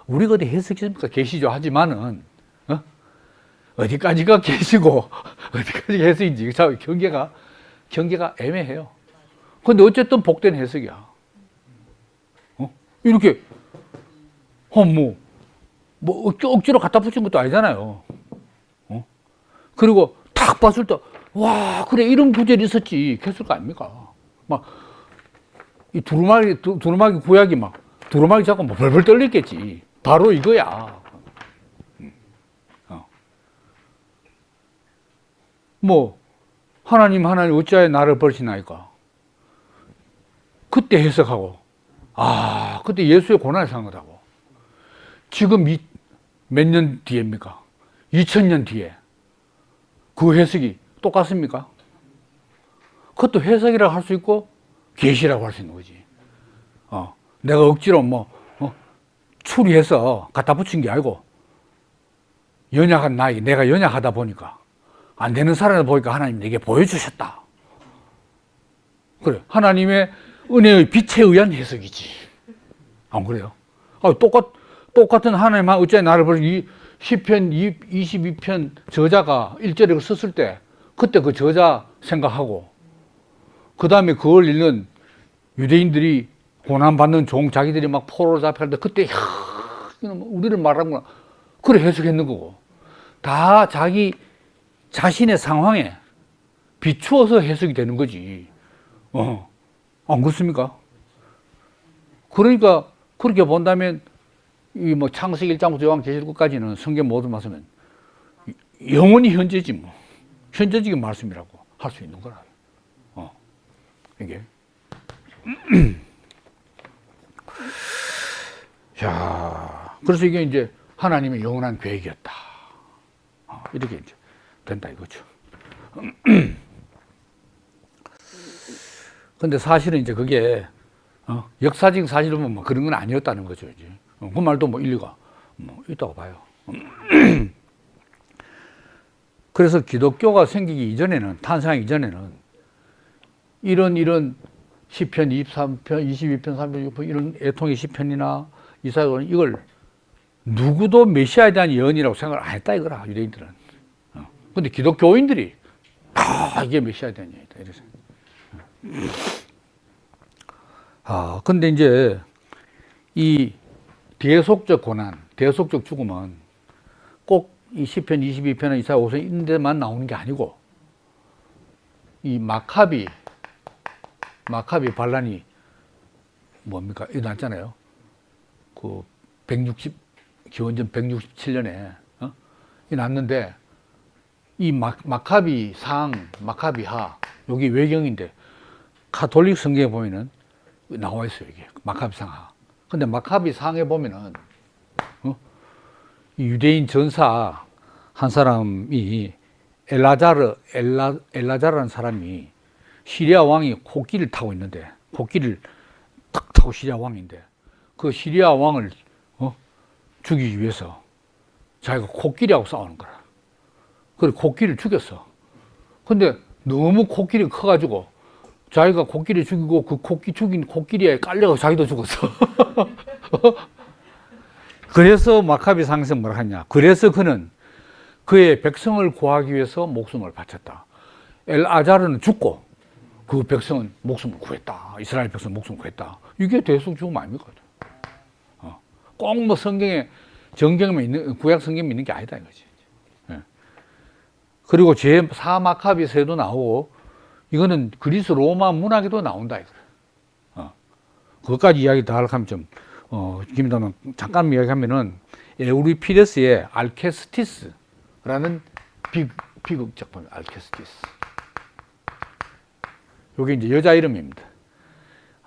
우리가 어디 해석입니까? 계시죠. 하지만은 어디까지가 계시고 어디까지가 해석인지 경계가 애매해요. 근데 어쨌든 복된 해석이야. 이렇게 억지로 갖다 붙인 것도 아니잖아요. 그리고 탁 봤을 때 와 그래 이런 구절이 있었지 했을 거 아닙니까? 막 이 두루마기 구약이 막 두루마기 잡고 뭐 벌벌 떨렸겠지. 바로 이거야. 뭐 하나님 어찌하여 나를 버리시나이까? 그때 해석하고 그때 예수의 고난을 당한 거다고. 지금 몇 년 뒤입니까? 2000년 뒤에 그 해석이 똑같습니까? 그것도 해석이라고 할 수 있고 계시라고 할 수 있는 거지. 내가 억지로 추리해서 갖다 붙인 게 아니고 연약한 나에게 내가 연약하다 보니까 안 되는 사람을 보니까 하나님 내게 보여주셨다. 그래 하나님의 은혜의 빛에 의한 해석이지. 안 그래요? 똑같은 하나님 어째 나를 버리고 시편 22편 저자가 1절에 썼을 때 그때 그 저자 생각하고 그 다음에 그걸 읽는 유대인들이 고난받는 종 자기들이 막 포로로 잡혀갈 때 그때 우리를 말하는구나. 그래 해석했는 거고 다 자기 자신의 상황에 비추어서 해석이 되는 거지. 안 그렇습니까? 그러니까 그렇게 본다면 이 뭐 창세기 1장부터 요한계시록까지는 성경 모두 말씀은 영원히 현재지 뭐 현재적인 말씀이라고 할 수 있는 거라. 이게 자 그래서 이게 이제 하나님의 영원한 계획이었다. 이렇게 이제 된다 이거죠. 근데 사실은 이제 그게 역사적인 사실로 보면 뭐 그런 건 아니었다는 거죠. 이제 그 말도 뭐 일리가 있다고 봐요. 그래서 기독교가 생기기 이전에는 탄생하기 이전에는 이런 시편 23편, 22편, 36편 이런 애통의 시편이나 이사야는 이걸 누구도 메시아에 대한 예언이라고 생각을 안 했다 이거라 유대인들은. 근데 기독교인들이 이게 메시아에 대한 예언이다 이래서. 근데 이제 이 대속적 고난, 대속적 죽음은 꼭 이 시편 22편이나 이사야 5편 이런 데만 나오는 게 아니고 이 마카비 반란이 뭡니까? 일어났잖아요. 그 기원전 167년에 이 났는데 이 마카비 상, 마카비 하 여기 외경인데 가톨릭 성경에 보면은 나와 있어요 이게 마카비 상하. 근데 마카비 상에 보면은 이 유대인 전사 한 사람이 엘라자르라는 사람이 시리아 왕이 코끼리를 타고 있는데 코끼리를 탁 타고 시리아 왕인데 그 시리아 왕을 죽이기 위해서 자기가 코끼리하고 싸우는 거라. 그래서 코끼리를 죽였어. 근데 너무 코끼리 커가지고 자기가 코끼리 죽이고 그 죽인 코끼리에 깔려서 자기도 죽었어. 그래서 마카비 상에서 뭐라 하냐. 그래서 그는 그의 백성을 구하기 위해서 목숨을 바쳤다. 엘아자르는 죽고 그 백성은 목숨을 구했다. 이스라엘 백성은 목숨을 구했다. 이게 대속 죽음 아닙니까? 꼭 뭐 성경에 정경에만 있는 구약 성경에 있는 게 아니다 이거지. 그리고 제4 마카비서에도 나오고 이거는 그리스 로마 문학에도 나온다 이거. 그것까지 이야기 다 하면 좀 김다만 잠깐 이야기하면은 에우리피데스의 알케스티스라는 비극 작품 알케스티스. 이게 이제 여자 이름입니다.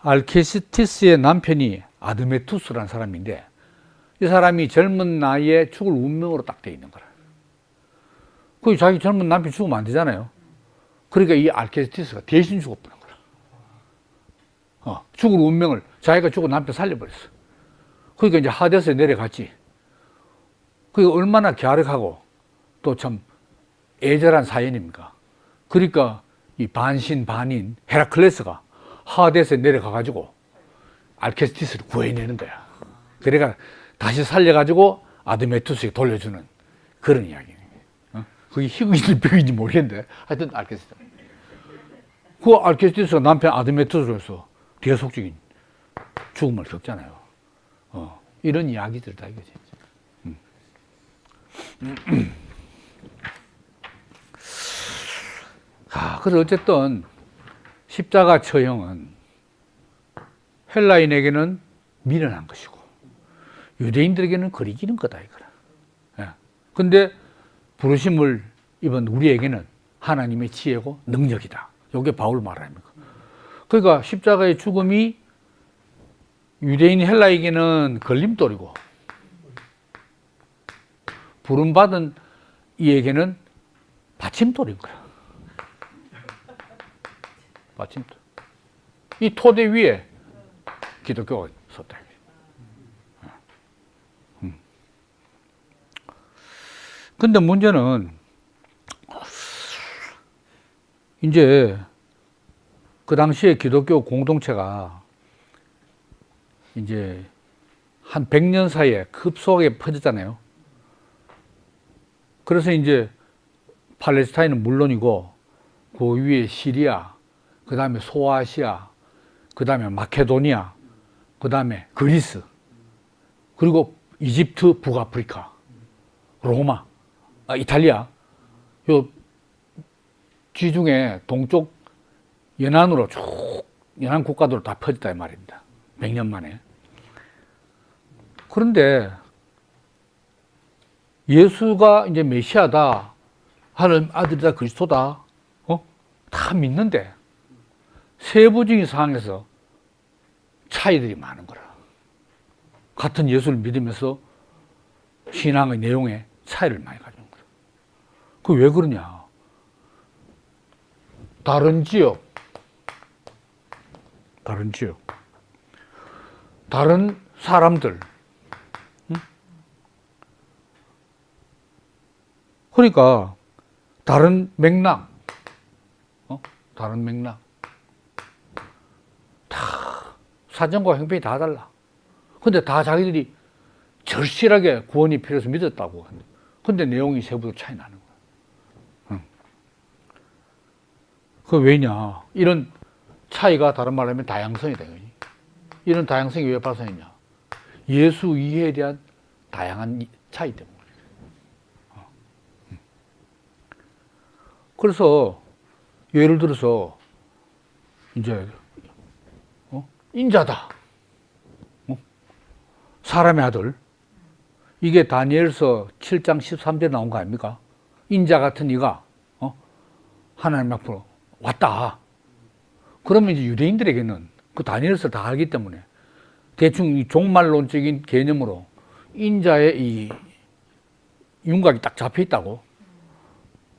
알케스티스의 남편이 아드메투스라는 사람인데 이 사람이 젊은 나이에 죽을 운명으로 딱 돼 있는 거라. 그 자기 젊은 남편 죽으면 안 되잖아요. 그러니까 이 알케스티스가 대신 죽어버린 거라. 죽을 운명을 자기가 죽고 남편 살려버렸어. 그러니까 이제 하데스에 내려갔지. 그게 얼마나 갸륵하고 또 참 애절한 사연입니까? 그러니까 이 반신 반인 헤라클레스가 하데스에 내려가가지고 알케스티스를 구해내는 거야. 그러니까 다시 살려가지고 아드메투스에게 돌려주는 그런 이야기예요. 그게 희극인지 벽인지 모르겠는데 하여튼 알케스티스. 그 알케스티스가 남편 아드메투스로서 대속적인 죽음을 겪잖아요. 이런 이야기들다 이거지. 그래서 어쨌든 십자가 처형은 헬라인에게는 미련한 것이고 유대인들에게는 거리끼는 거다 이거라. 근데 부르심을 입은 우리에게는 하나님의 지혜고 능력이다. 이게 바울 말 아닙니까? 그러니까 십자가의 죽음이 유대인 헬라에게는 걸림돌이고 부름받은 이에게는 받침돌인 거야. 받침돌. 이 토대 위에 기독교가 섰다. 근데 문제는 이제 그 당시에 기독교 공동체가 이제 한 100년 사이에 급속하게 퍼졌잖아요. 그래서 이제 팔레스타인은 물론이고 그 위에 시리아, 그 다음에 소아시아, 그 다음에 마케도니아, 그 다음에 그리스, 그리고 이집트, 북아프리카, 로마, 이탈리아, 요 지중해 동쪽 연안으로 쭉 연안 국가들로 다 퍼졌다 이 말입니다. 100년 만에. 그런데 예수가 이제 메시아다, 하나님 아들이다, 그리스도다, 다 믿는데 세부적인 상황에서 차이들이 많은 거라. 같은 예수를 믿으면서 신앙의 내용에 차이를 많이 가지는 거라. 그 왜 그러냐? 다른 지역, 다른 사람들, 그러니까 다른 맥락, 다 사정과 형편이 다 달라. 근데 다 자기들이 절실하게 구원이 필요해서 믿었다고. 근데 내용이 세부로 차이 나는 거야. 그 왜냐? 이런 차이가 다른 말로 하면 다양성이다. 이런 다양성이 왜 발생했냐? 예수 이해에 대한 다양한 차이 때문에. 그래서 예를 들어서 이제 인자다, 사람의 아들, 이게 다니엘서 7장 13절에 나온 거 아닙니까? 인자 같은 이가 하나님 앞으로 왔다. 그러면 이제 유대인들에게는 그 다니엘서 다 알기 때문에 대충 이 종말론적인 개념으로 인자의 이 윤곽이 딱 잡혀 있다고.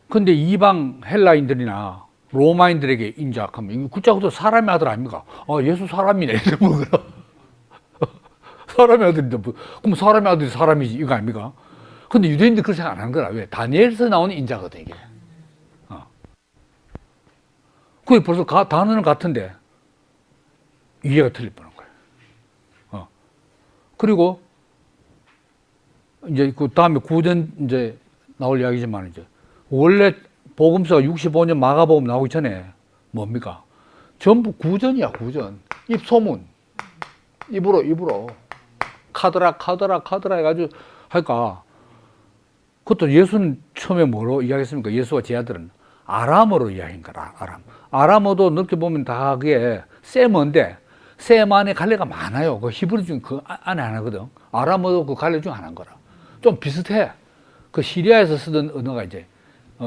근데 이방 헬라인들이나 로마인들에게 인자하면 이거 굳자고도 사람의 아들 아닙니까? 예수 사람이네. 사람의 아들인데 그럼 사람의 아들이 사람이지 이거 아닙니까? 근데 유대인들 그렇게 생각 안 하는 거라. 왜? 다니엘서 나오는 인자거든 이게. 그게 벌써 단어는 같은데 이해가 틀릴 뻔한 거예요. 그리고 이제 그 다음에 구전 이제 나올 이야기지만 이제 원래 복음서가 65년 마가복음 나오기 전에 뭡니까? 전부 구전이야, 구전. 입소문. 입으로. 카더라 해가지고 하니까 그것도 예수는 처음에 뭐로 이야기했습니까? 예수와 제 아들은 아람어로 이야기한 거라, 아람. 아람어도 넓게 보면 다 그게 세머인데 셈 안에 갈래가 많아요. 그 히브리 중 그 안에 하나거든. 아람어도 그 갈래 중 하나인 거라. 좀 비슷해. 그 시리아에서 쓰던 언어가 이제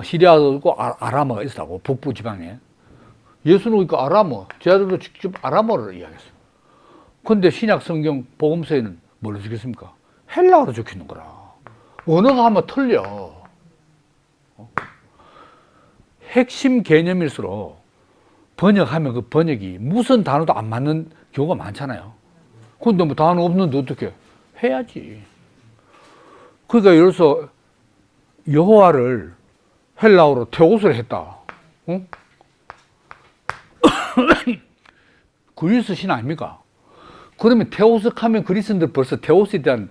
시리아도 있고 아람어가 있었다고, 북부 지방에. 예수는 그러니까 아람어, 제 아들도 직접 아람어를 이야기했어요. 근데 신약 성경 복음서에는 뭘로 적혔습니까? 헬라어로 적혀 있는 거라. 언어가 하면 틀려. 핵심 개념일수록 번역하면 그 번역이 무슨 단어도 안 맞는 경우가 많잖아요. 근데 뭐 단어 없는데 어떻게 해야지. 그러니까 예를 들어서 여호와를 헬라어로 테오스를 했다. 응? 그리스 신 아닙니까? 그러면 테오스 하면 그리스인들 벌써 테오스에 대한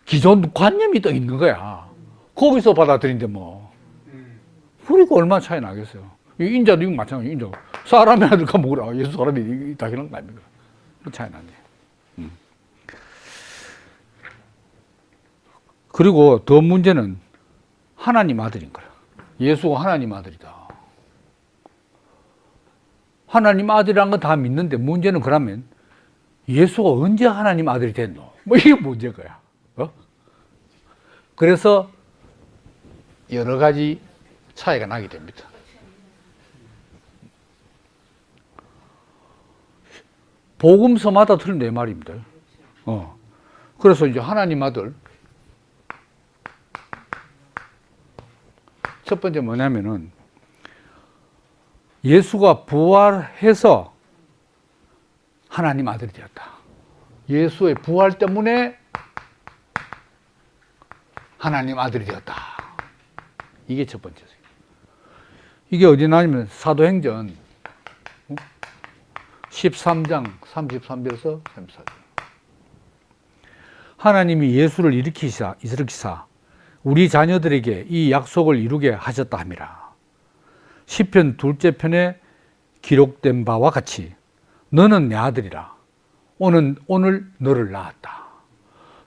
기존 관념이 또 있는 거야. 거기서 받아들인데 뭐. 그러니까 얼마나 차이 나겠어요. 인자도 이거 마찬가지예요. 인자. 사람의 아들과 뭐라. 예수 사람이 당연한 거 아닙니까? 그 차이 나네. 그리고 더 문제는 하나님 아들인 거야. 예수가 하나님 아들이다. 하나님 아들이란 건 다 믿는데 문제는 그러면 예수가 언제 하나님 아들이 됐노? 뭐 이게 문제인 거야. 그래서 여러 가지 차이가 나게 됩니다. 복음서마다 틀린 내 말입니다. 그래서 이제 하나님 아들. 첫 번째 뭐냐면은 예수가 부활해서 하나님 아들이 되었다. 예수의 부활 때문에 하나님 아들이 되었다. 이게 첫 번째죠. 이게 어디 나냐면 사도행전 13장 33절에서 34절. 하나님이 예수를 일으키사 우리 자녀들에게 이 약속을 이루게 하셨다 함이라. 시편 2째 편에 기록된 바와 같이 너는 내 아들이라. 오늘 너를 낳았다.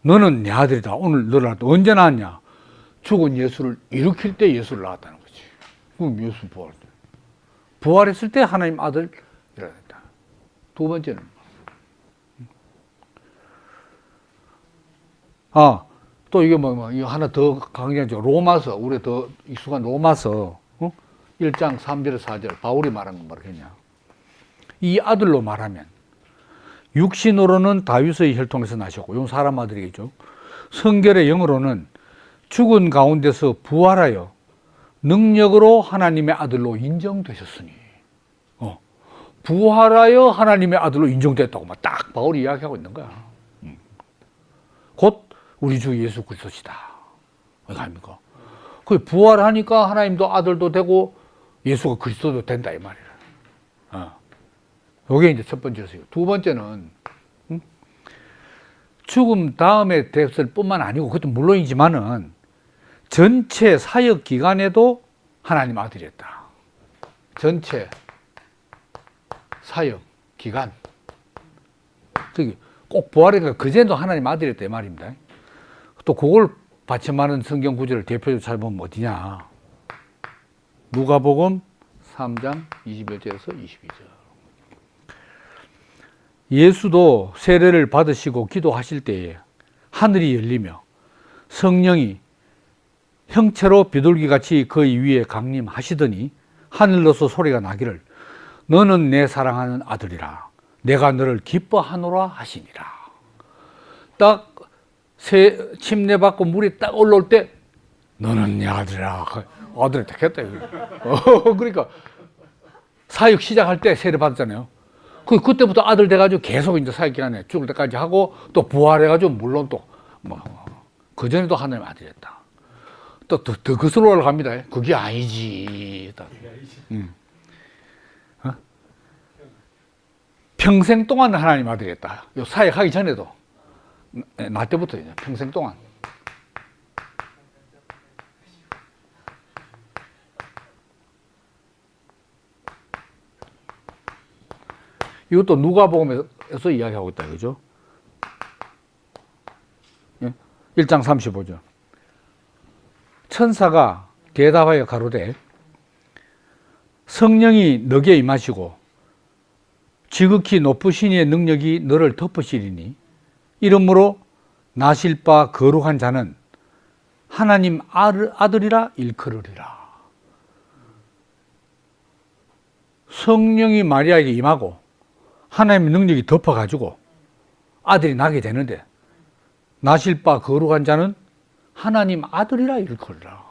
너는 내 아들이다. 오늘 너를 낳았다. 언제 낳았냐? 죽은 예수를 일으킬 때 예수를 낳았다는 거지. 그럼 예수 부활 때. 부활했을 때 하나님 아들 일어났다. 두 번째는 또 이게 이거 하나 더 강조하죠. 로마서, 우리 더 익숙한 로마서 1장 3절 4절 바울이 말한 건 뭐겠냐. 이 아들로 말하면 육신으로는 다윗의 혈통에서 나셨고, 이건 사람 아들이겠죠. 성결의 영으로는 죽은 가운데서 부활하여 능력으로 하나님의 아들로 인정되셨으니, 부활하여 하나님의 아들로 인정됐다고 막 딱 바울이 이야기하고 있는 거야. 곧 우리 주 예수 그리스도시다. 이거 아닙니까? 그 부활하니까 하나님도 아들도 되고 예수가 그리스도도 된다 이 말이라. 이게 이제 첫 번째였어요. 두 번째는 죽음 다음에 됐을 뿐만 아니고 그것도 물론이지만은 전체 사역 기간에도 하나님 아들이었다. 전체 사역 기간. 꼭 부활이니까 그전에도 하나님 아들이었다 이 말입니다. 또 그걸 받침하는 성경 구절을 대표적으로 찾아보면 어디냐. 누가복음 3장 21절에서 22절. 예수도 세례를 받으시고 기도하실 때에 하늘이 열리며 성령이 형체로 비둘기같이 그의 위에 강림하시더니 하늘로서 소리가 나기를 너는 내 사랑하는 아들이라 내가 너를 기뻐하노라 하시니라. 딱 침례 받고 물이 딱 올라올 때 너는 내 아들이라. 아들을 택했다. 그러니까 사역 시작할 때 세례 받았잖아요. 그때부터 아들 돼가지고 계속 이제 사역 기간에 죽을 때까지 하고 또 부활해가지고 물론 또 그전에도 하나님 아들이었다. 또 더 거슬러 올라갑니다. 그게 아니지. 평생 동안 하나님 아들이었다. 요 사역하기 전에도 날 때부터 이제 평생 동안. 이것도 누가복음에서 이야기하고 있다, 그죠? 1장 35절. 천사가 대답하여 가로되 성령이 너게 임하시고 지극히 높으신 이의 능력이 너를 덮으시리니 이러므로 나실 바 거룩한 자는 하나님 아들이라 일컬으리라. 성령이 마리아에게 임하고 하나님의 능력이 덮어가지고 아들이 나게 되는데 나실 바 거룩한 자는 하나님 아들이라 일컬으라.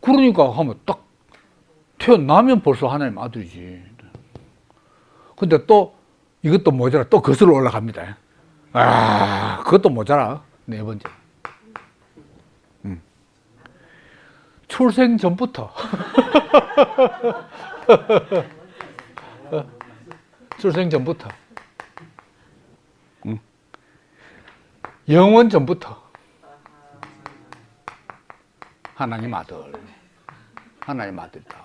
그러니까 하면 딱 태어나면 벌써 하나님 아들이지. 근데 또 이것도 모자라. 또 거슬러 올라갑니다. 그것도 모자라. 네 번째. 출생 전부터. 출생 전부터. 영원 전부터. 하나님 아들. 하나님 아들이다.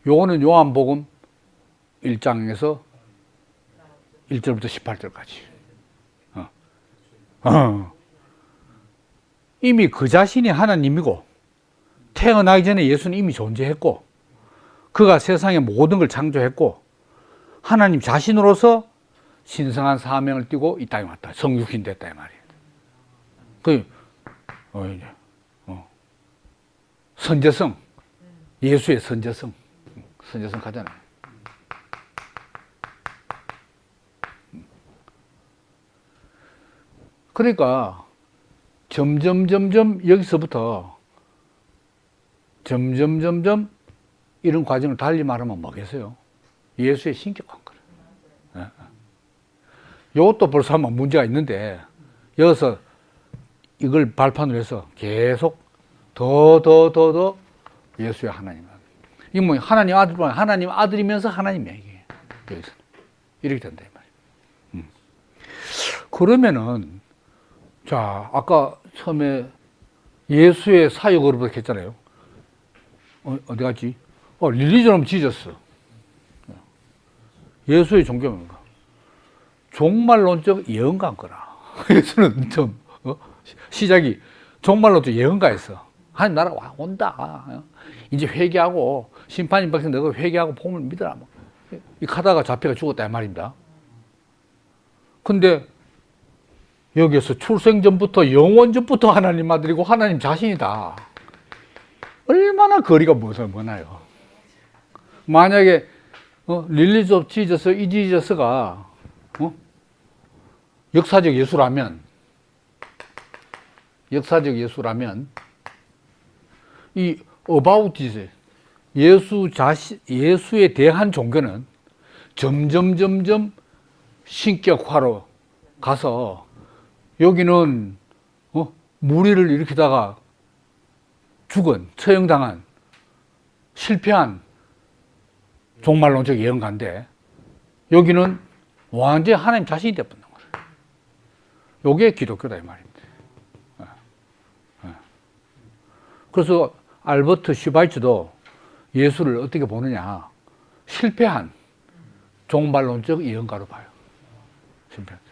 요거는 요한복음 1장에서 1절부터 18절까지. 이미 그 자신이 하나님이고 태어나기 전에 예수는 이미 존재했고 그가 세상의 모든 걸 창조했고 하나님 자신으로서 신성한 사명을 띠고 이 땅에 왔다. 성육신 됐다 이 말이에요. 선제성, 예수의 선제성 가잖아요. 그러니까 점점 여기서부터 점점 이런 과정을 달리 말하면 뭐겠어요? 예수의 신격한 거예요. 이것도 벌써 한번 문제가 있는데 여기서 이걸 발판으로 해서 계속 더 예수의 하나님. 이게 뭐 하나님 아들뿐만 아니라 하나님 아들이면서 하나님이야 이게. 여기서 이렇게 된다 이 말이에요. 그러면은 자 아까 처음에 예수의 사역으로부터 했잖아요. 어디 갔지? 릴리전 오브 지저스. 예수의 종교는 뭔가? 종말론적 예언가거라. 예수는 좀 시작이 종말론적 예언가였어. 하나님 나라가 온다. 이제 회개하고 심판인 백성 너가 회개하고 복음을 믿어라. 이 가다가 잡혀가 죽었다 이 말입니다. 근데 여기에서 출생 전부터 영원 전부터 하나님 아들이고 하나님 자신이다. 얼마나 거리가 머나요. 만약에 릴리즈 오브 지저스, 이 지저스가 역사적 예수라면 이 about Jesus, 예수에 대한 종교는 점점 신격화로 가서 여기는 무리를 일으키다가 죽은, 처형당한, 실패한 종말론적 예언가인데 여기는 완전히 하나님 자신이 되어버린 거예요. 요게 기독교다 이 말입니다. 그래서 알버트 슈바이츠도 예수를 어떻게 보느냐, 실패한 종말론적 예언가로 봐요. 실패한.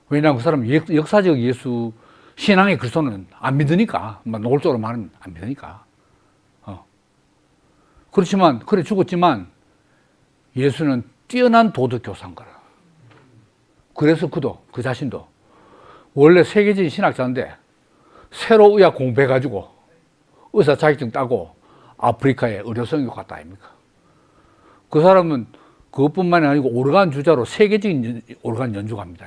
왜냐하면 그 사람은 역사적 예수, 신앙의 그리스도는 안 믿으니까, 노골적으로 말하면 안 믿으니까. 그렇지만, 그래 죽었지만, 예수는 뛰어난 도덕 교사인 거라. 그래서 그 자신도, 원래 세계적인 신학자인데, 새로 의학 공부해가지고, 의사 자격증 따고, 아프리카에 의료성이 갔다 아닙니까? 그 사람은 그것뿐만이 아니고, 오르간 주자로 세계적인 오르간 연주가입니다.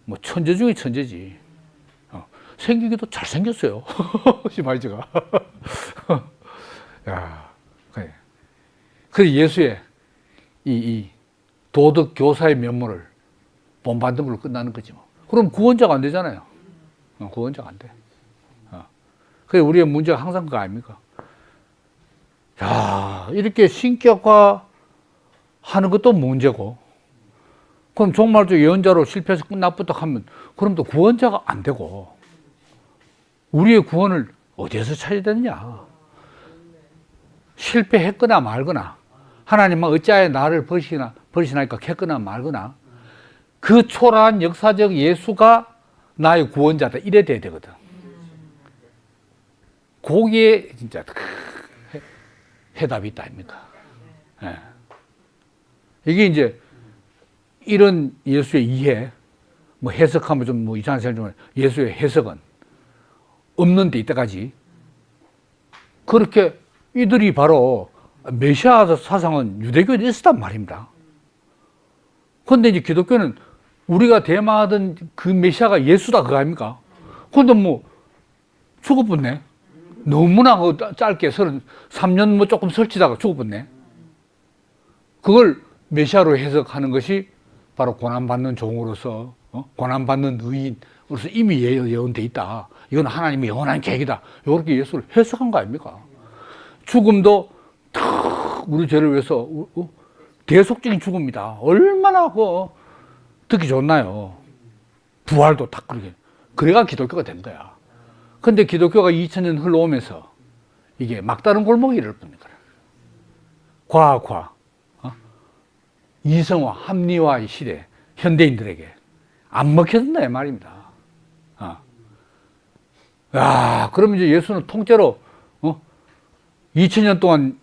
뭐, 천재 중에 천재지. 생기기도 잘생겼어요. 시마이즈가. 야, 그래. 그 예수의 이 도덕 교사의 면모를 본받는 걸로 끝나는 거지 뭐. 그럼 구원자가 안 되잖아요. 구원자가 안 돼. 그래 우리의 문제가 항상 그거 아닙니까? 야, 이렇게 신격화 하는 것도 문제고, 그럼 정말 저 예언자로 실패해서 끝났부터 하면, 그럼 또 구원자가 안 되고, 우리의 구원을 어디에서 찾아야 되느냐? 실패했거나 말거나, 하나님은 어찌하여 나를 버리시나이까 했거나 말거나, 그 초라한 역사적 예수가 나의 구원자다. 이래 돼야 되거든. 거기에 진짜 해답이 있다 아닙니까? 네. 이게 이제 이런 예수의 이해, 뭐 해석하면 좀 뭐 이상한 생각 좀, 예수의 해석은 없는데 이때까지 그렇게 이들이 바로 메시아 사상은 유대교에 있었단 말입니다. 그런데 이제 기독교는 우리가 대마하던 그 메시아가 예수다 그거 아닙니까? 그런데 뭐 죽어버렸네. 너무나 짧게 3년 뭐 조금 설치다가 죽어버렸네. 그걸 메시아로 해석하는 것이 바로 고난받는 종으로서, 고난받는 의인으로서 이미 예언돼 있다. 이건 하나님의 영원한 계획이다. 이렇게 예수를 해석한 거 아닙니까? 죽음도 우리 죄를 위해서 대속적인 죽음이다. 얼마나 듣기 좋나요? 부활도 딱 그렇게. 그래가 기독교가 된 거야. 근데 기독교가 2000년 흘러오면서 이게 막다른 골목이 이럴 뿐이다. 과학화, 이성화, 합리화의 시대, 현대인들에게 안 먹혀진다 이 말입니다. 야, 그러면 이제 예수는 통째로 2000년 동안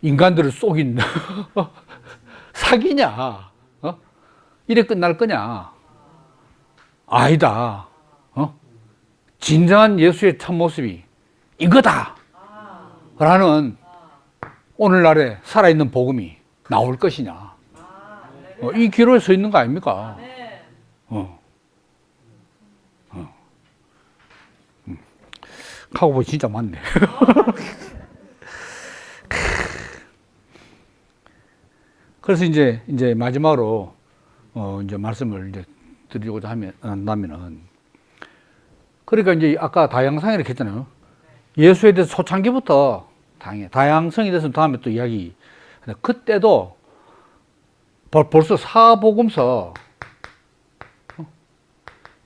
인간들을 속인 사기냐? 이래 끝날 거냐? 아니다. 진정한 예수의 참모습이 이거다! 라는 오늘날의 살아있는 복음이 나올 것이냐. 이 기로에 서 있는 거 아닙니까? 하고 보니 진짜 많네. 그래서 이제 마지막으로 이제 말씀을 이제 드리고자 한다면은, 그러니까 이제 아까 다양성이 이렇게 했잖아요. 예수에 대해서 초창기부터 다양성이 돼서 다음에 또 이야기. 그때도 벌써 사복음서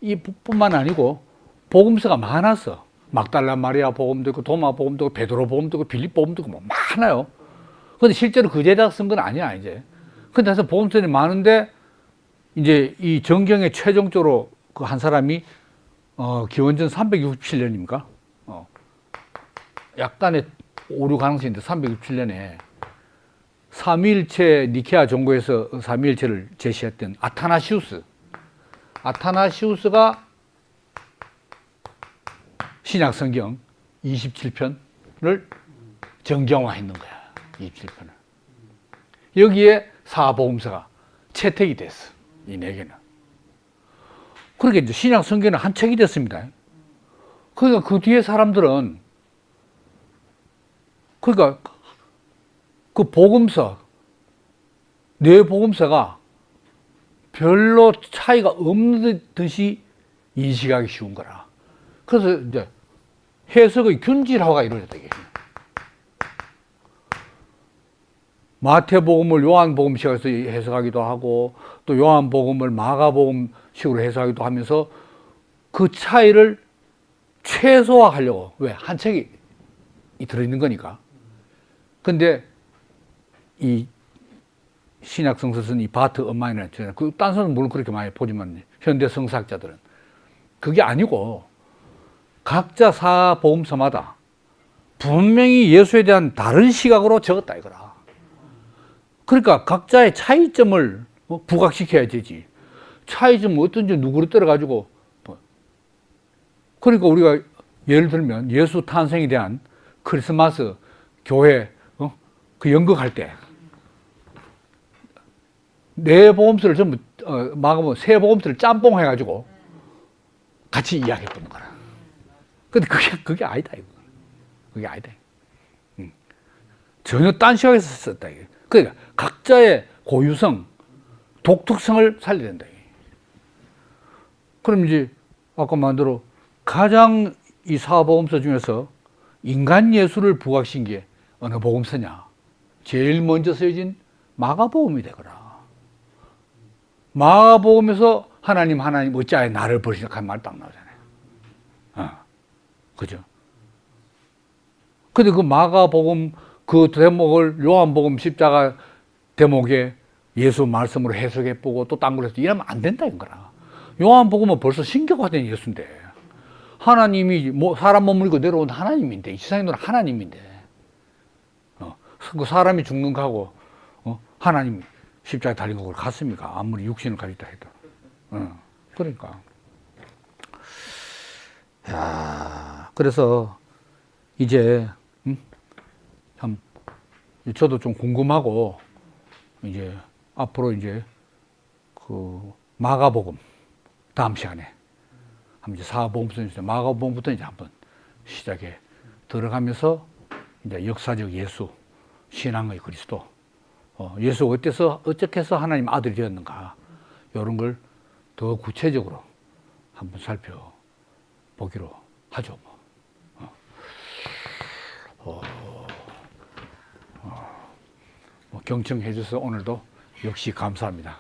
이 뿐만 아니고 복음서가 많았어. 막달라 마리아 복음도 있고 도마 복음도 있고 베드로 복음도 있고 빌립 복음도 있고 뭐 많아요. 근데 실제로 그 제자가 쓴 건 아니야 이제. 근데 사실 복음서들이 많은데 이제 이 정경에 최종적으로 그 한 사람이 기원전 367년입니까? 약간의 오류 가능성이 있는데 367년에 삼위일체 니케아 종교에서 삼위일체를 제시했던 아타나시우스가 신약 성경 27편을 정경화했는 거야. 27편을. 여기에 사복음서가 채택이 됐어. 이 네 개는. 그렇게 이제 신약 성경은 한 책이 됐습니다. 그러니까 그 뒤에 사람들은 그러니까 그 복음서, 네 복음서가 별로 차이가 없는 듯이 인식하기 쉬운 거라. 그래서 이제 해석의 균질화가 이루어졌다. 이게. 마태복음을 요한복음식으로 해석하기도 하고 또 요한복음을 마가복음식으로 해석하기도 하면서 그 차이를 최소화하려고. 왜? 한 책이 들어있는 거니까. 근데 이 신약 성서 쓴 이 바트 엄마이는 그 딴 사람은 물론 그렇게 많이 보지만 현대 성사학자들은 그게 아니고 각자 사복음서마다 분명히 예수에 대한 다른 시각으로 적었다 이거라. 그러니까 각자의 차이점을 부각시켜야 되지. 차이점 어떤지 누구를 떨어가지고. 그러니까 우리가 예를 들면 예수 탄생에 대한 크리스마스 교회 그 연극할 때 네 복음서를 전부 마가복음 세 복음서를 짬뽕 해가지고 같이 이야기해보는 거라. 근데 그게 아니다 이거. 그게 아니다. 전혀 딴 시각에서 썼다 이게. 그러니까 각자의 고유성, 독특성을 살려야 된다. 그럼 이제 아까 말한 가장 이 사복음서 중에서 인간 예수를 부각시킨 게 어느 복음서냐? 제일 먼저 쓰여진 마가복음이 되거라. 마가복음에서 하나님 어찌하여 나를 버리시나 한 말 딱 나오잖아요. 그죠? 근데 그 마가복음 그 대목을 요한복음 십자가 대목에 예수 말씀으로 해석해보고 또 딴 걸 해서 이러면 안 된다 이거라. 요한복음은 벌써 신격화된 예수인데 하나님이 사람 몸을 입고 내려온 하나님인데 이 세상에 있는 하나님인데 그 사람이 죽는 거하고 하나님이 십자가에 달린 거하고 같습니까? 아무리 육신을 가지다 해도. 그러니까. 야, 그래서 이제 참 저도 좀 궁금하고 이제 앞으로 이제 그 마가복음 다음 시간에 한번 이제 사복음부터 마가복음부터 이제 한번 시작에 들어가면서 이제 역사적 예수, 신앙의 그리스도, 예수가 어떻게 해서 하나님 아들이 되었는가 이런 걸 더 구체적으로 한번 살펴보기로 하죠. 경청해 주셔서 오늘도 역시 감사합니다.